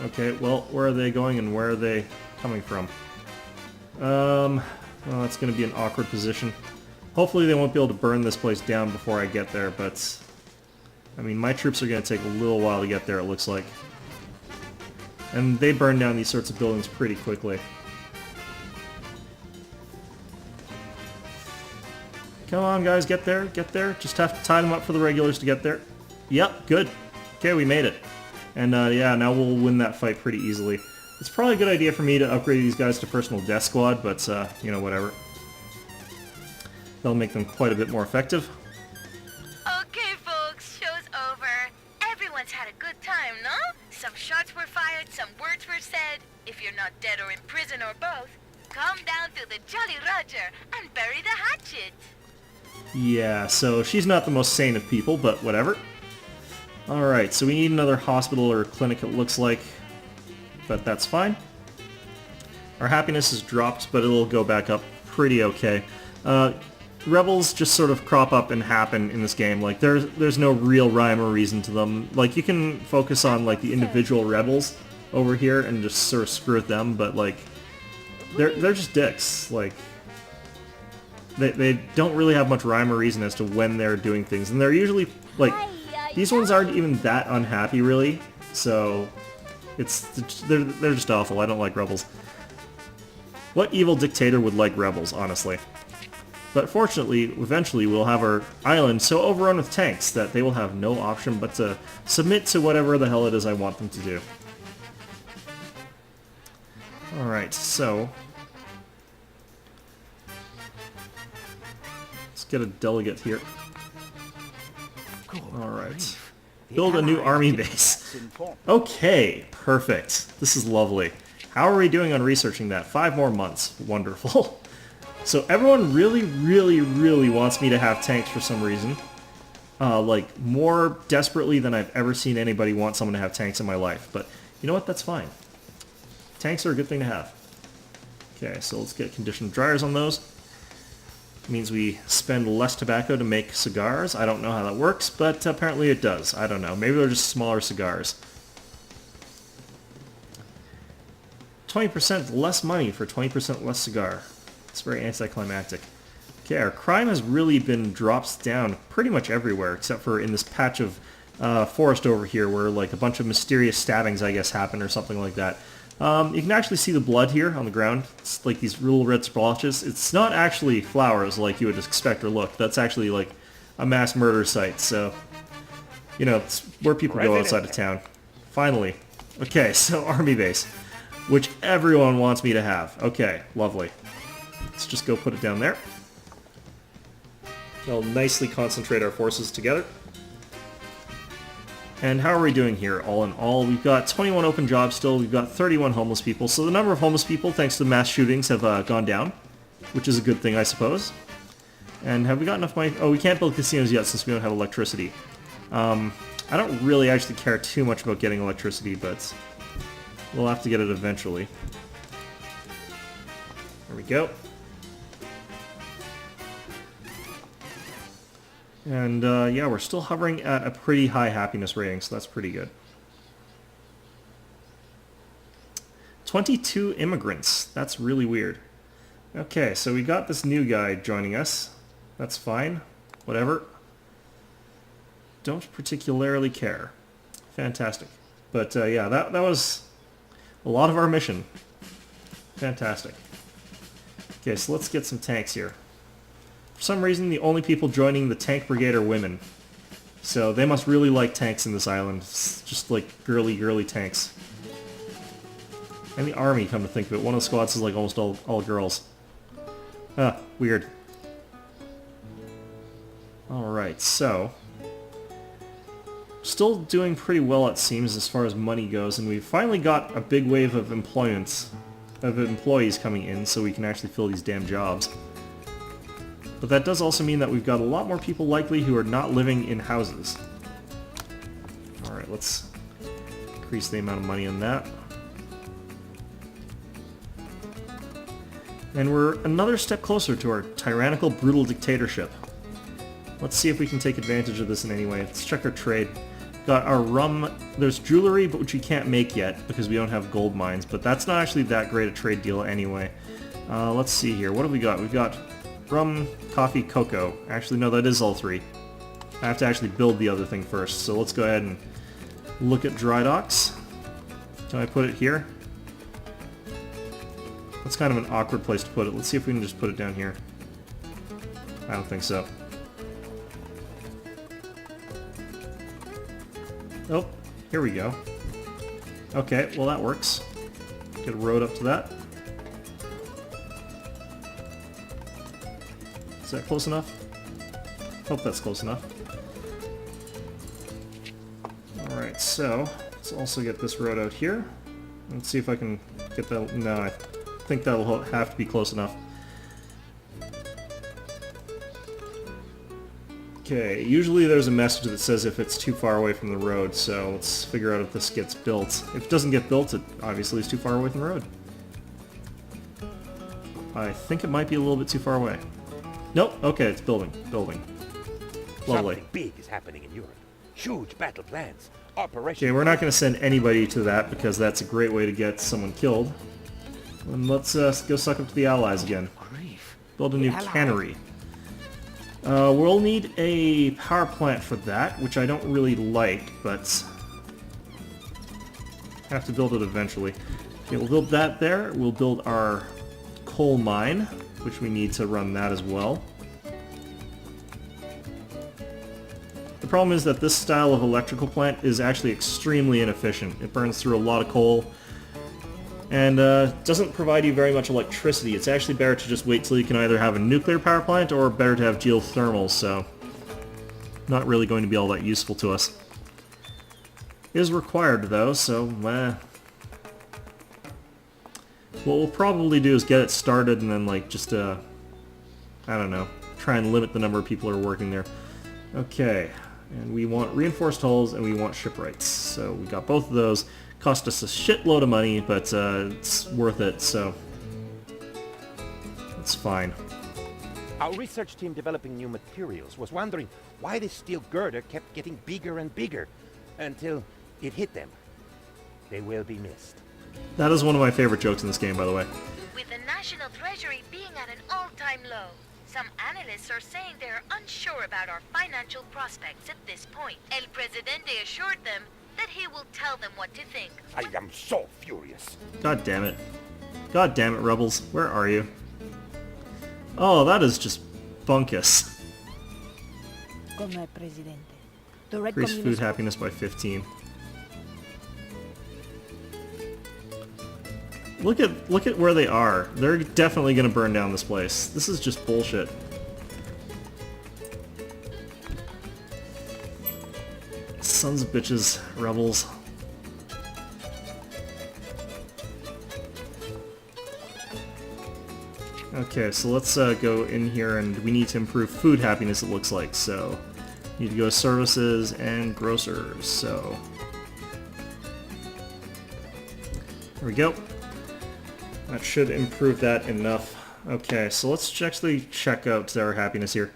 Okay, well, where are they going and where are they coming from? Well, that's going to be an awkward position. Hopefully they won't be able to burn this place down before I get there, but... I mean, my troops are going to take a little while to get there, it looks like. And they burn down these sorts of buildings pretty quickly. Come on, guys, get there, get there. Just have to tie them up for the regulars to get there. Yep, good. Okay, we made it. And yeah, now we'll win that fight pretty easily. It's probably a good idea for me to upgrade these guys to personal death squad, but, you know, whatever. That'll make them quite a bit more effective. Okay, folks, show's over. Everyone's had a good time, no? Some shots were fired, some words were said. If you're not dead or in prison or both, come down to the Jolly Roger and bury the hatchet. Yeah, so she's not the most sane of people, but whatever. Alright, so we need another hospital or clinic, it looks like. But that's fine. Our happiness has dropped, but it'll go back up pretty okay. Rebels just sort of crop up and happen in this game. Like, there's no real rhyme or reason to them. Like, you can focus on, like, the individual rebels over here and just sort of screw with them, but, like, they're just dicks. Like, they don't really have much rhyme or reason as to when they're doing things. And they're usually, like, these ones aren't even that unhappy, really. So, they're just awful. I don't like rebels. What evil dictator would like rebels, honestly? But fortunately, eventually we'll have our island so overrun with tanks that they will have no option but to submit to whatever the hell it is I want them to do. Alright, so... let's get a delegate here. Alright. Build a new army base. Okay, perfect. This is lovely. How are we doing on researching that? 5 more months. Wonderful. So everyone really, really, really wants me to have tanks for some reason. Like, more desperately than I've ever seen anybody want someone to have tanks in my life. But, you know what? That's fine. Tanks are a good thing to have. Okay, so let's get conditioned dryers on those. Means we spend less tobacco to make cigars. I don't know how that works, but apparently it does. I don't know. Maybe they're just smaller cigars. 20% less money for 20% less cigar. It's very anticlimactic. Okay, our crime has really been dropped down pretty much everywhere, except for in this patch of forest over here where like a bunch of mysterious stabbings, I guess, happen or something like that. You can actually see the blood here on the ground. It's like these little red splotches. It's not actually flowers like you would expect or look. That's actually like a mass murder site, so, you know, it's where people go outside of town. Finally. Okay, so army base, which everyone wants me to have. Okay, lovely. Let's just go put it down there. That'll nicely concentrate our forces together. And how are we doing here? All in all, we've got 21 open jobs still. We've got 31 homeless people. So the number of homeless people, thanks to the mass shootings, have gone down, which is a good thing, I suppose. And have we got enough money? Oh, we can't build casinos yet since we don't have electricity. I don't really actually care too much about getting electricity, but we'll have to get it eventually. There we go. And yeah, we're still hovering at a pretty high happiness rating, so that's pretty good. 22 immigrants. That's really weird. Okay, so we got this new guy joining us. That's fine. Whatever. Don't particularly care. Fantastic. But yeah, that was a lot of our mission. Fantastic. Okay, so let's get some tanks here. For some reason, the only people joining the tank brigade are women. So they must really like tanks in this island. It's just like girly tanks. And the army, come to think of it. One of the squads is like almost all girls. Ah, weird. Alright, so... still doing pretty well, it seems, as far as money goes, and we've finally got a big wave of employees coming in, so we can actually fill these damn jobs. But that does also mean that we've got a lot more people likely who are not living in houses. Alright, let's increase the amount of money on that. And we're another step closer to our tyrannical, brutal dictatorship. Let's see if we can take advantage of this in any way. Let's check our trade. Got our rum. There's jewelry, but which we can't make yet because we don't have gold mines. But that's not actually that great a trade deal anyway. Let's see here. What have we got? We've got rum, coffee, cocoa. Actually, no, that is all three. I have to actually build the other thing first. So let's go ahead and look at dry docks. Can I put it here? That's kind of an awkward place to put it. Let's see if we can just put it down here. I don't think so. Oh, here we go. Okay, well that works. Get a road up to that. Is that close enough? Hope that's close enough. Alright, so let's also get this road out here. Let's see if I can get that. No, I think that'll have to be close enough. Okay, usually there's a message that says if it's too far away from the road, so let's figure out if this gets built. If it doesn't get built, it obviously is too far away from the road. I think it might be a little bit too far away. Nope, okay, it's building. Lovely. Something big is happening in Europe. Huge battle plans. Operation... Okay, we're not going to send anybody to that because that's a great way to get someone killed. And let's go suck up to the Allies again. Build a new cannery. We'll need a power plant for that, which I don't really like, but have to build it eventually. Okay, we'll build that there. We'll build our coal mine, which we need to run that as well. The problem is that this style of electrical plant is actually extremely inefficient. It burns through a lot of coal and doesn't provide you very much electricity. It's actually better to just wait till you can either have a nuclear power plant or better to have geothermal, so not really going to be all that useful to us. It is required though, so what we'll probably do is get it started and then just I don't know, try and limit the number of people who are working there. Okay, and we want reinforced hulls and we want shipwrights, so we got both of those. Cost us a shitload of money, but it's worth it, so it's fine. Our research team developing new materials was wondering why the steel girder kept getting bigger and bigger until it hit them. They will be missed. That is one of my favorite jokes in this game, by the way. With the National Treasury being at an all-time low, some analysts are saying they are unsure about our financial prospects at this point. El Presidente assured them that he will tell them what to think. I am so furious. God damn it. God damn it, rebels. Where are you? Oh, that is just bunkus. Come, Presidente. The Red Increase food Communist happiness by 15. Look at where they are. They're definitely gonna burn down this place. This is just bullshit. Sons of bitches, rebels. Okay, so let's go in here and we need to improve food happiness, it looks like. So, need to go to services and grocers, so. There we go. That should improve that enough. Okay, so let's actually check out our happiness here.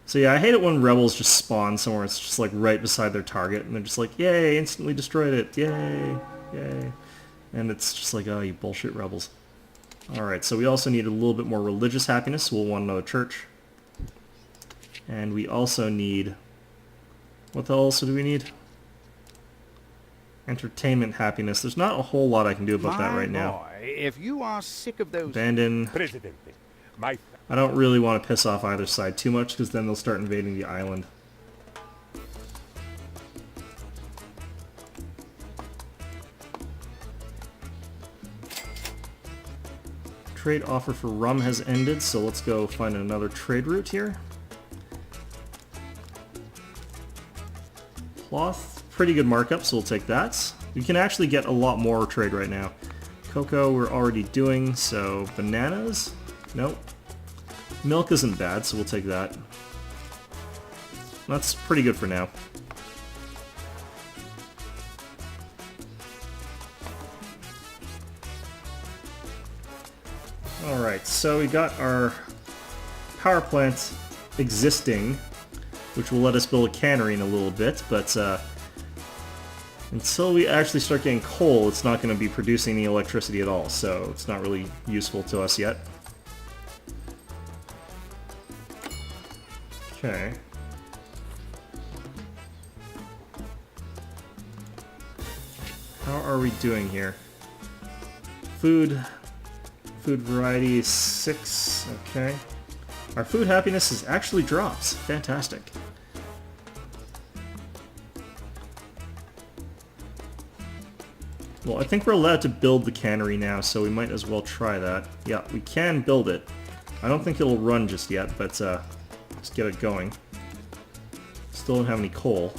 So yeah, I hate it when rebels just spawn somewhere. It's just like right beside their target, and they're just like, yay, instantly destroyed it, yay, yay. And it's just like, oh, you bullshit rebels. Alright, so we also need a little bit more religious happiness. We'll want another church. And we also need... What the hell else do we need? Entertainment happiness. There's not a whole lot I can do about that right now. Boy, if you are sick of those... Abandon. Presidente, my... I don't really want to piss off either side too much, because then they'll start invading the island. Trade offer for rum has ended, so let's go find another trade route here. Cloth, pretty good markup, so we'll take that. You can actually get a lot more trade right now. Cocoa we're already doing, so bananas? Nope. Milk isn't bad, so we'll take that. That's pretty good for now. Alright, so we got our power plant existing, which will let us build a cannery in a little bit, but until we actually start getting coal, it's not going to be producing any electricity at all, so it's not really useful to us yet. Okay. How are we doing here? Food variety is 6, okay. Our food happiness is actually drops. Fantastic. Well, I think we're allowed to build the cannery now, so we might as well try that. Yeah, we can build it. I don't think it'll run just yet, but let's get it going. Still don't have any coal.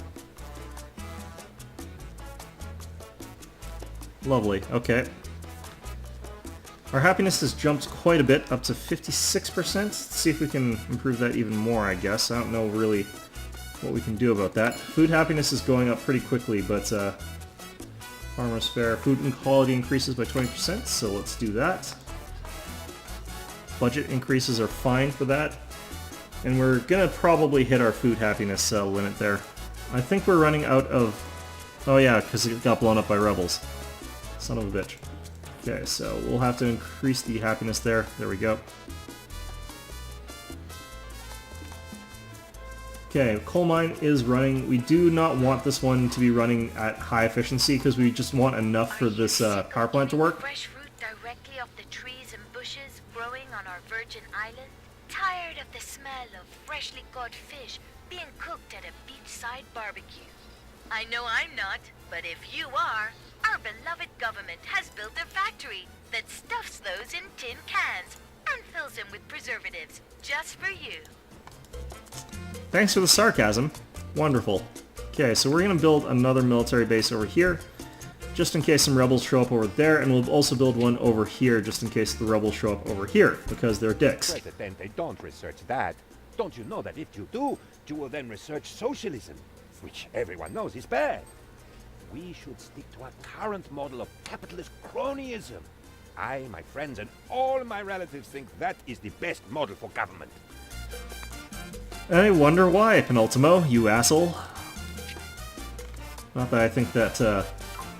Lovely, okay. Our happiness has jumped quite a bit, up to 56%. Let's see if we can improve that even more, I guess. I don't know really what we can do about that. Food happiness is going up pretty quickly, but farmer's fare, food and quality increases by 20%, so let's do that. Budget increases are fine for that. And we're gonna probably hit our food happiness limit there. I think we're running out of... Oh yeah, because it got blown up by rebels. Son of a bitch. Okay, so we'll have to increase the happiness there. There we go. Okay, coal mine is running. We do not want this one to be running at high efficiency because we just want enough for this power plant to work. Fresh fruit directly off the trees and bushes growing on our virgin island. Tired of the smell of freshly caught fish being cooked at a beachside barbecue. I know I'm not, but if you are, our beloved government has built a factory that stuffs those in tin cans and fills them with preservatives just for you. Thanks for the sarcasm. Wonderful. Okay, so we're going to build another military base over here, just in case some rebels show up over there, and we'll also build one over here, just in case the rebels show up over here, because they're dicks. Presidente, don't research that. Don't you know that if you do, you will then research socialism, which everyone knows is bad. We should stick to our current model of capitalist cronyism. I, my friends, and all my relatives think that is the best model for government. I wonder why, Penultimo, you asshole. Not that I think that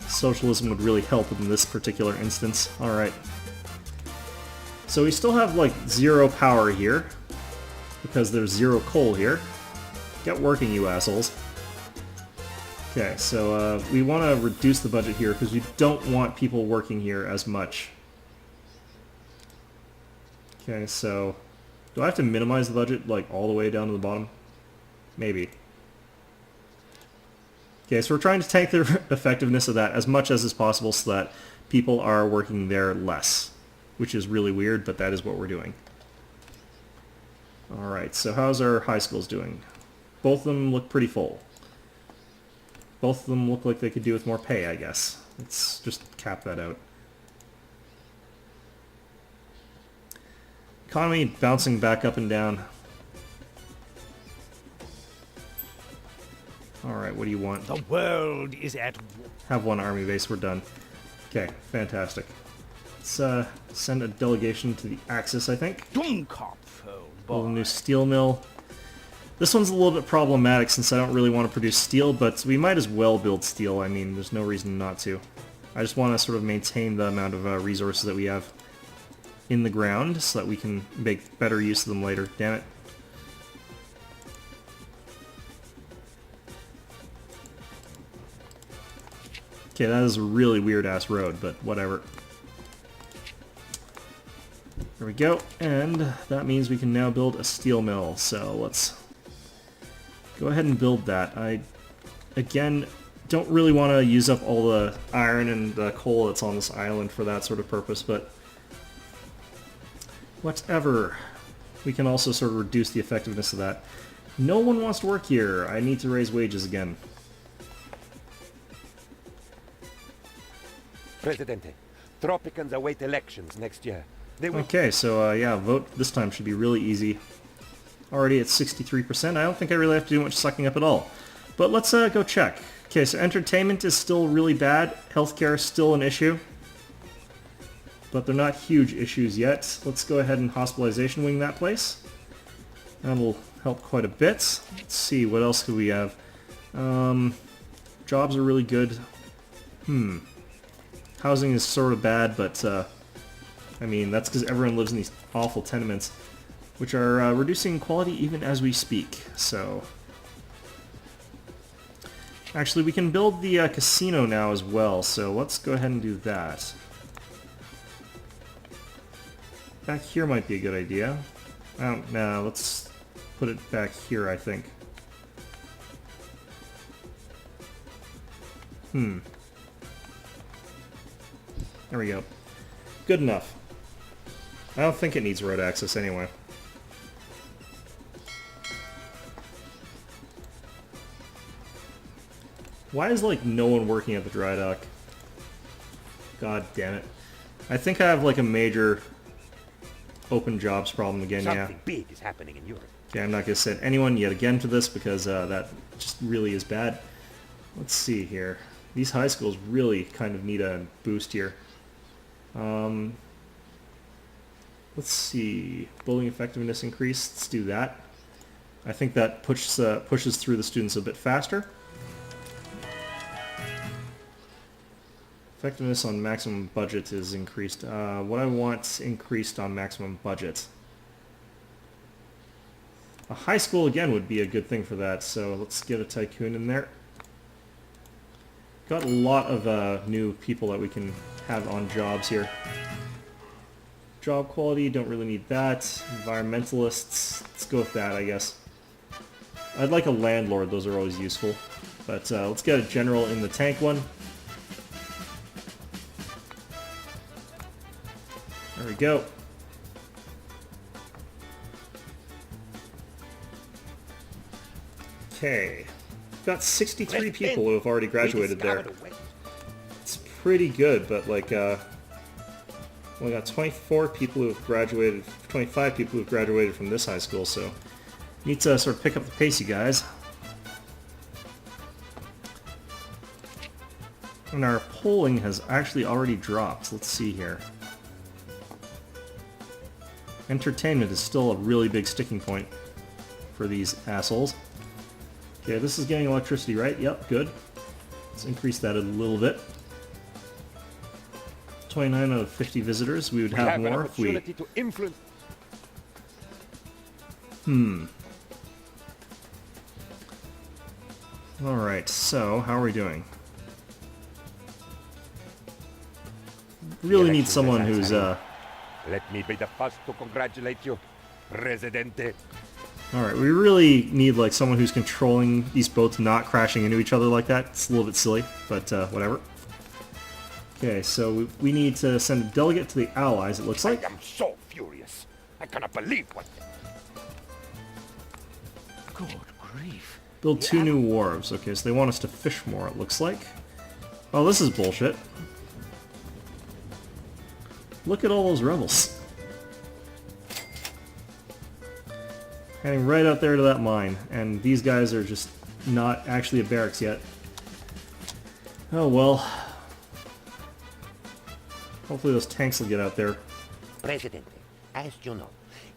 socialism would really help in this particular instance. Alright. So we still have, like, 0 power here, because there's 0 coal here. Get working, you assholes. Okay, so we want to reduce the budget here because we don't want people working here as much. Okay, so do I have to minimize the budget like all the way down to the bottom? Maybe. Okay, so we're trying to tank the effectiveness of that as much as is possible so that people are working there less, which is really weird, but that is what we're doing. Alright, so how's our high schools doing? Both of them look pretty full. Both of them look like they could do with more pay, I guess. Let's just cap that out. Economy bouncing back up and down. Alright, what do you want? The world is at war. Have one army base, we're done. Okay, fantastic. Let's send a delegation to the Axis, I think. Dummkopf, old Build a boy. new steel mill. This one's a little bit problematic since I don't really want to produce steel, but we might as well build steel. I mean, there's no reason not to. I just want to sort of maintain the amount of resources that we have in the ground so that we can make better use of them later. Damn it. Okay, that is a really weird-ass road, but whatever. There we go, and that means we can now build a steel mill, so let's go ahead and build that. I, again, don't really want to use up all the iron and the coal that's on this island for that sort of purpose, but whatever. We can also sort of reduce the effectiveness of that. No one wants to work here. I need to raise wages again. Presidente, Tropicans await elections next year. They will... Okay, so yeah, vote this time should be really easy. Already at 63%. I don't think I really have to do much sucking up at all. But let's go check. Okay, so entertainment is still really bad. Healthcare is still an issue. But they're not huge issues yet. Let's go ahead and hospitalization wing that place. That will help quite a bit. Let's see, what else could we have? Jobs are really good. Housing is sort of bad, but I mean, that's because everyone lives in these awful tenements, which are reducing quality even as we speak, so... Actually, we can build the casino now as well, so let's go ahead and do that. Back here might be a good idea. No, let's put it back here, I think. There we go. Good enough. I don't think it needs road access anyway. Why is, like, no one working at the dry dock? God damn it. I think I have, like, a major open jobs problem again, yeah. Something big is happening in Europe. Okay, I'm not going to send anyone yet again to this because that just really is bad. Let's see here. These high schools really kind of need a boost here. Let's see. Bullying effectiveness increase. Let's do that. I think that pushes through the students a bit faster. Effectiveness on maximum budget is increased. What I want increased on maximum budget. A high school, again, would be a good thing for that, so let's get a tycoon in there. Got a lot of new people that we can have on jobs here. Job quality, don't really need that. Environmentalists, let's go with that, I guess. I'd like a landlord, those are always useful. But let's get a general in the tank one. There we go. Okay. Got 63 people who have already graduated there. It's pretty good, but like, we got 24 people who have graduated, 25 people who have graduated from this high school, so need to sort of pick up the pace, you guys. And our polling has actually already dropped. Let's see here. Entertainment is still a really big sticking point for these assholes. Okay, this is getting electricity, right? Yep, good. Let's increase that a little bit. 29 out of 50 visitors. We would have more if we... Alright, so how are we doing? Really need someone who's Let me be the first to congratulate you, Presidente. Alright, we really need like someone who's controlling these boats not crashing into each other like that. It's a little bit silly, but whatever. Okay, so we need to send a delegate to the Allies, it looks like. I am so furious. I cannot believe what... Good grief. Build 2 new wharves. Okay, so they want us to fish more, it looks like. Oh, this is bullshit. Look at all those rebels. Heading right out there to that mine, and these guys are just not actually a barracks yet. Oh well. Hopefully those tanks will get out there. Presidente, as you know,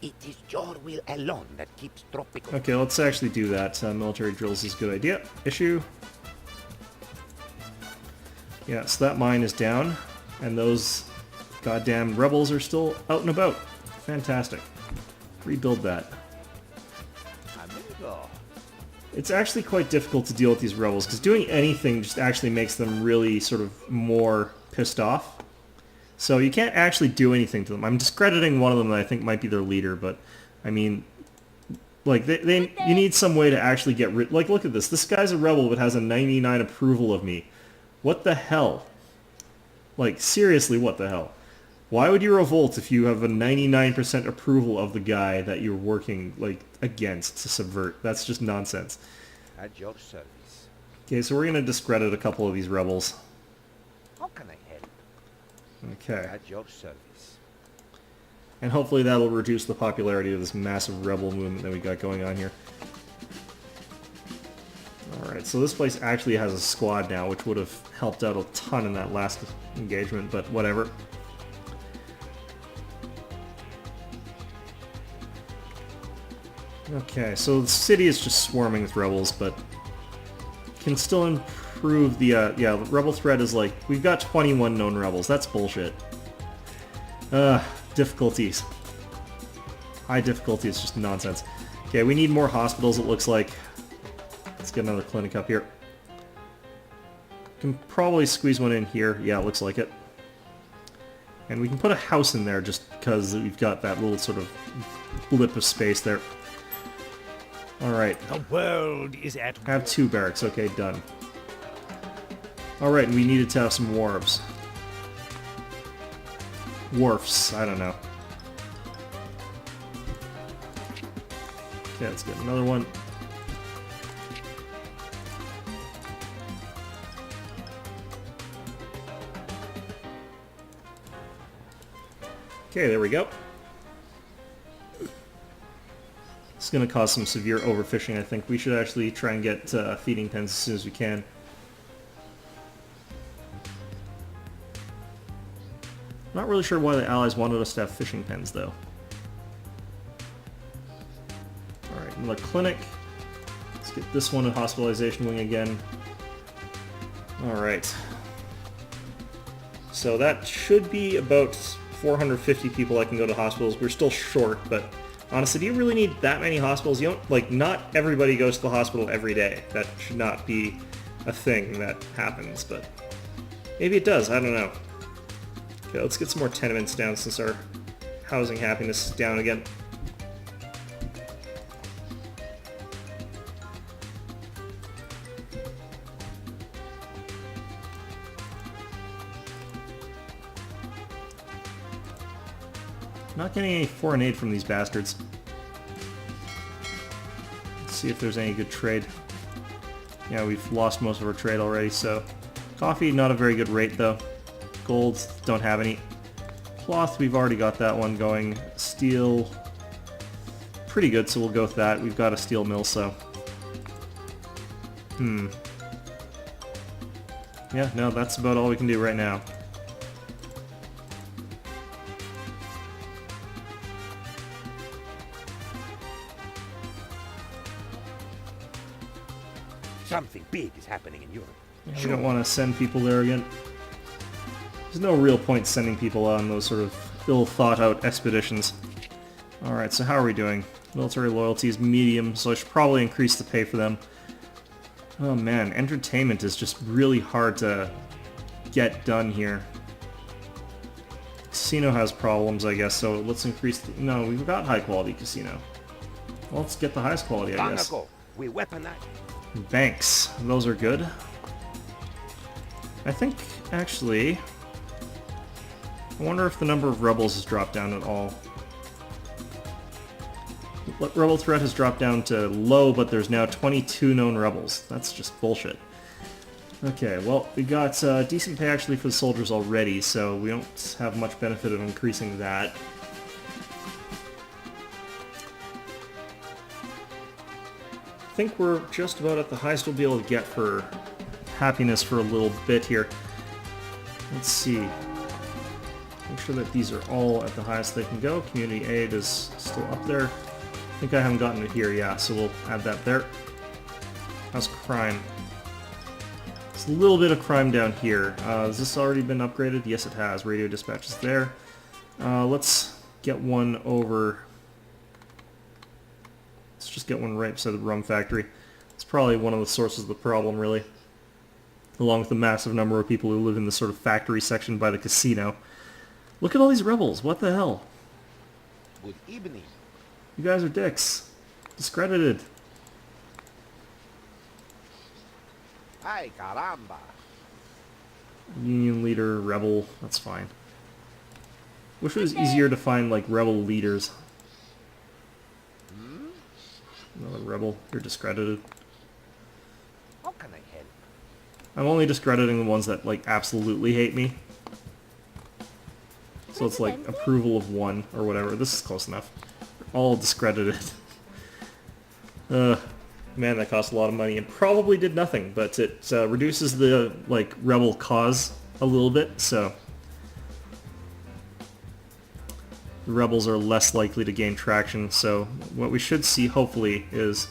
It is your will alone that keeps Tropico. Okay, let's actually do that. Military drills is a good idea. Issue. Yeah, so that mine is down, and those goddamn rebels are still out and about. Fantastic. Rebuild that. Amigo. It's actually quite difficult to deal with these rebels, because doing anything just actually makes them really sort of more pissed off. So you can't actually do anything to them. I'm discrediting one of them that I think might be their leader, but I mean, like, you need some way to actually get rid... Like, look at this. This guy's a rebel but has a 99 approval of me. What the hell? Like, seriously, what the hell? Why would you revolt if you have a 99% approval of the guy that you're working, like, against to subvert? That's just nonsense. At your service. Okay, so we're going to discredit a couple of these rebels. How can I help? Okay. At your service. And hopefully that'll reduce the popularity of this massive rebel movement that we got going on here. Alright, so this place actually has a squad now, which would have helped out a ton in that last engagement, but whatever. Okay, so the city is just swarming with rebels, but can still improve the, yeah, the rebel threat is like, we've got 21 known rebels. That's bullshit. Difficulties. High difficulty is just nonsense. Okay, we need more hospitals, it looks like. Let's get another clinic up here. Can probably squeeze one in here. Yeah, it looks like it. And we can put a house in there just because we've got that little sort of blip of space there. Alright. The world is at I have 2 barracks. Okay, done. Alright, and we needed to have some wharves. Wharfs, I don't know. Okay, let's get another one. Okay, there we go. It's going to cause some severe overfishing, I think. We should actually try and get feeding pens as soon as we can. Not really sure why the Allies wanted us to have fishing pens, though. Alright, another clinic. Let's get this one a hospitalization wing again. Alright. So that should be about 450 people I can go to hospitals. We're still short, but honestly, do you really need that many hospitals? You don't, like, not everybody goes to the hospital every day. That should not be a thing that happens, but maybe it does. I don't know. Okay, let's get some more tenements down since our housing happiness is down again. Not getting any foreign aid from these bastards. Let's see if there's any good trade. Yeah, we've lost most of our trade already, so... Coffee, not a very good rate, though. Gold, don't have any. Cloth, we've already got that one going. Steel, pretty good, so we'll go with that. We've got a steel mill, so... Yeah, no, that's about all we can do right now. Something big is happening in Europe. Yeah, we don't want to send people there again. There's no real point sending people on those sort of ill-thought-out expeditions. Alright, so how are we doing? Military loyalty is medium, so I should probably increase the pay for them. Oh man, entertainment is just really hard to get done here. Casino has problems, I guess, so let's increase... No, we've got high-quality casino. Well, let's get the highest quality, I Long guess. ago, we weaponized. Banks. Those are good. I think, actually... I wonder if the number of rebels has dropped down at all. Rebel threat has dropped down to low, but there's now 22 known rebels. That's just bullshit. Okay, well, we got decent pay actually for the soldiers already, so we don't have much benefit of increasing that. I think we're just about at the highest we'll be able to get for happiness for a little bit here. Let's see. Make sure that these are all at the highest they can go. Community aid is still up there. I think I haven't gotten it here, yeah, so we'll add that there. How's crime? It's a little bit of crime down here. Has this already been upgraded? Yes, it has. Radio dispatch is there. Let's get one over. Let's just get one right beside the rum factory. It's probably one of the sources of the problem, really. Along with the massive number of people who live in the sort of factory section by the casino. Look at all these rebels. What the hell? Good evening. You guys are dicks. Discredited. Ay, caramba. Union leader, rebel. That's fine. Wish it was easier to find, like, rebel leaders. Another rebel. You're discredited. How can I help? I'm only discrediting the ones that, like, absolutely hate me. So it's like approval of 1 or whatever. This is close enough. All discredited. Man, that cost a lot of money and probably did nothing, but it reduces the, like, rebel cause a little bit, so the rebels are less likely to gain traction. So what we should see, hopefully, is...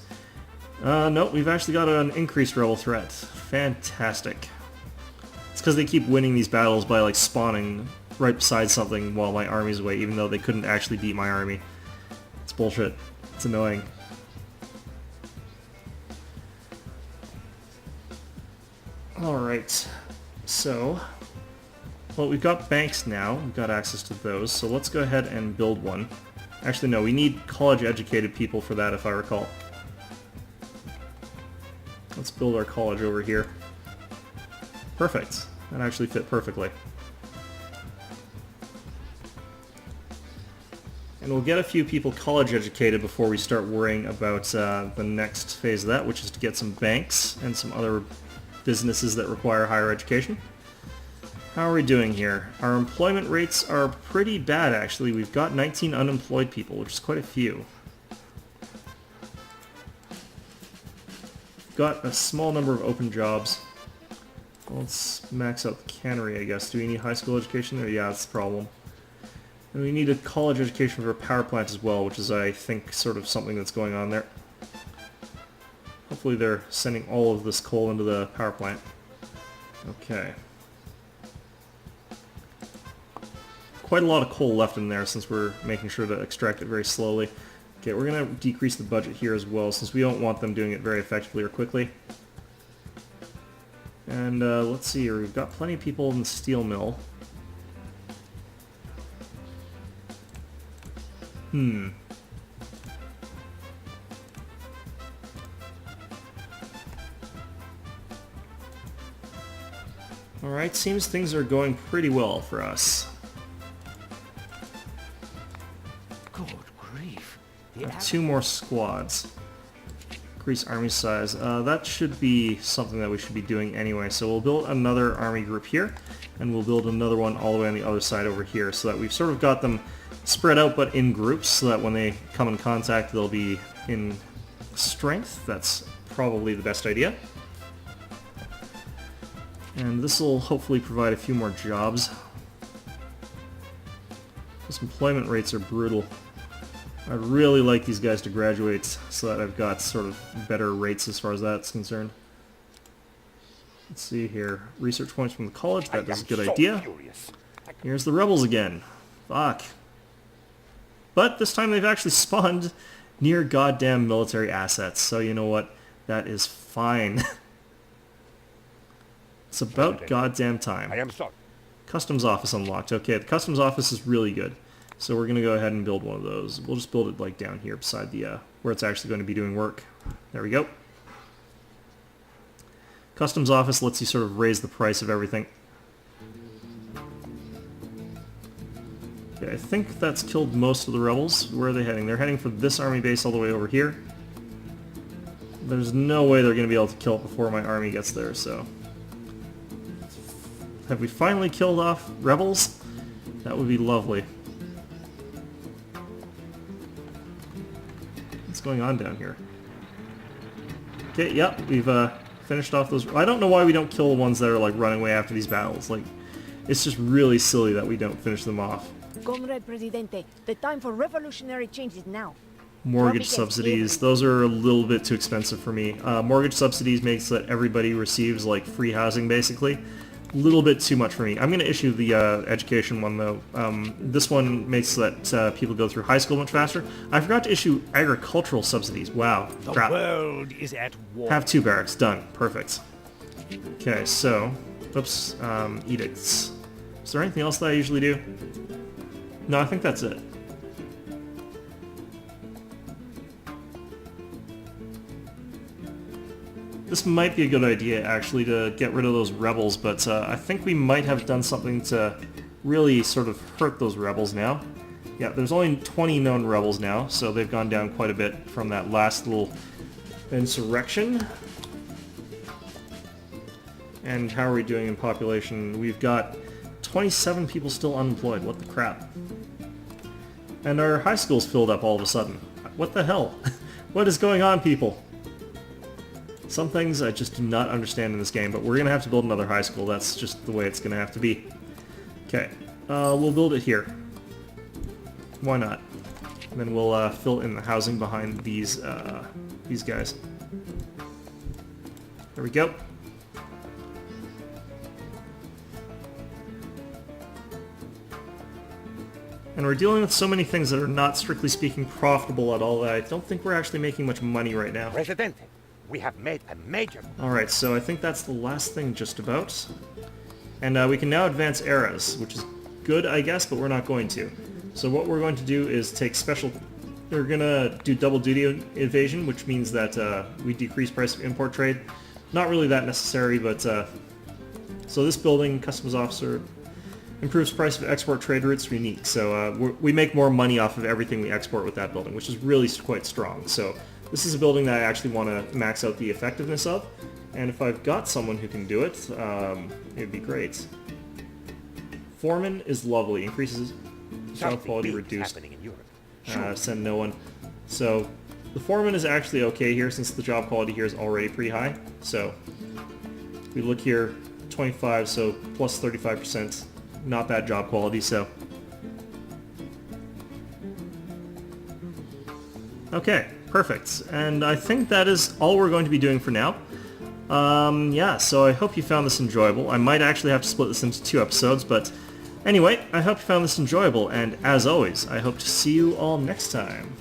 no, we've actually got an increased rebel threat. Fantastic. It's because they keep winning these battles by, like, spawning right beside something while my army's away, even though they couldn't actually beat my army. It's bullshit. It's annoying. Alright, so, well, we've got banks now. We've got access to those, so let's go ahead and build one. Actually, no, we need college-educated people for that, if I recall. Let's build our college over here. Perfect. That actually fit perfectly. And we'll get a few people college-educated before we start worrying about the next phase of that, which is to get some banks and some other businesses that require higher education. How are we doing here? Our employment rates are pretty bad, actually. We've got 19 unemployed people, which is quite a few. Got a small number of open jobs. Let's max out the cannery, I guess. Do we need high school education there? Yeah, that's the problem. And we need a college education for a power plant as well, which is, I think, sort of something that's going on there. Hopefully they're sending all of this coal into the power plant. Okay. Quite a lot of coal left in there since we're making sure to extract it very slowly. Okay, we're going to decrease the budget here as well since we don't want them doing it very effectively or quickly. And let's see here, we've got plenty of people in the steel mill. Alright, seems things are going pretty well for us. Good grief. I have 2 more squads. Increase army size. That should be something that we should be doing anyway. So we'll build another army group here, and we'll build another one all the way on the other side over here, so that we've sort of got them spread out but in groups, so that when they come in contact they'll be in strength. That's probably the best idea. And this will hopefully provide a few more jobs. Those employment rates are brutal. I'd really like these guys to graduate so that I've got sort of better rates as far as that's concerned. Let's see here. Research points from the college. That is a good idea. Here's the rebels again. Fuck. But this time they've actually spawned near goddamn military assets. So you know what? That is fine. It's about goddamn time. I am sorry. Customs office unlocked. Okay, the customs office is really good. So we're going to go ahead and build one of those. We'll just build it like down here beside the where it's actually going to be doing work. There we go. Customs office lets you sort of raise the price of everything. Okay, I think that's killed most of the rebels. Where are they heading? They're heading for this army base all the way over here. There's no way they're going to be able to kill it before my army gets there, so... Have we finally killed off rebels? That would be lovely. What's going on down here? Okay, yep, we've finished off those... I don't know why we don't kill the ones that are like running away after these battles. Like, It's just really silly that we don't finish them off. Comrade Presidente, the time for revolutionary change is now. Mortgage Tropico's subsidies, everything. those are a little bit too expensive for me. Mortgage subsidies makes that everybody receives like free housing basically. A little bit too much for me. I'm going to issue the education one though. This one makes that people go through high school much faster. I forgot to issue agricultural subsidies. Wow. The Crap. world is at war. Have 2 barracks. Done. Perfect. Okay, so... Oops. Edicts. Is there anything else that I usually do? No, I think that's it. This might be a good idea, actually, to get rid of those rebels, but I think we might have done something to really sort of hurt those rebels now. Yeah, there's only 20 known rebels now, so they've gone down quite a bit from that last little insurrection. And how are we doing in population? We've got 27 people still unemployed. What the crap? And our high school's filled up all of a sudden. What the hell? What is going on, people? Some things I just do not understand in this game, but we're going to have to build another high school. That's just the way it's going to have to be. Okay, we'll build it here. Why not? And then we'll fill in the housing behind these guys. There we go. And we're dealing with so many things that are not strictly speaking profitable at all that I don't think we're actually making much money right now. Presidente, we have made a major... Alright, so I think that's the last thing just about. And we can now advance eras, which is good, I guess, but we're not going to. So what we're going to do is take special... We're going to do double duty evasion, which means that we decrease price of import trade. Not really that necessary, but... So this building, customs officer... improves price of export trade routes unique, so we make more money off of everything we export with that building, which is really quite strong. So this is a building that I actually want to max out the effectiveness of, and if I've got someone who can do it, it'd be great. Foreman is lovely, increases job Something quality big is reduced. happening in Europe. Send no one. So the foreman is actually okay here since the job quality here is already pretty high. So if we look here, 25, so plus 35%. Not bad job quality, so... Okay, perfect. And I think that is all we're going to be doing for now. Yeah, so I hope you found this enjoyable. I might actually have to split this into 2 episodes, but anyway, I hope you found this enjoyable, and as always, I hope to see you all next time.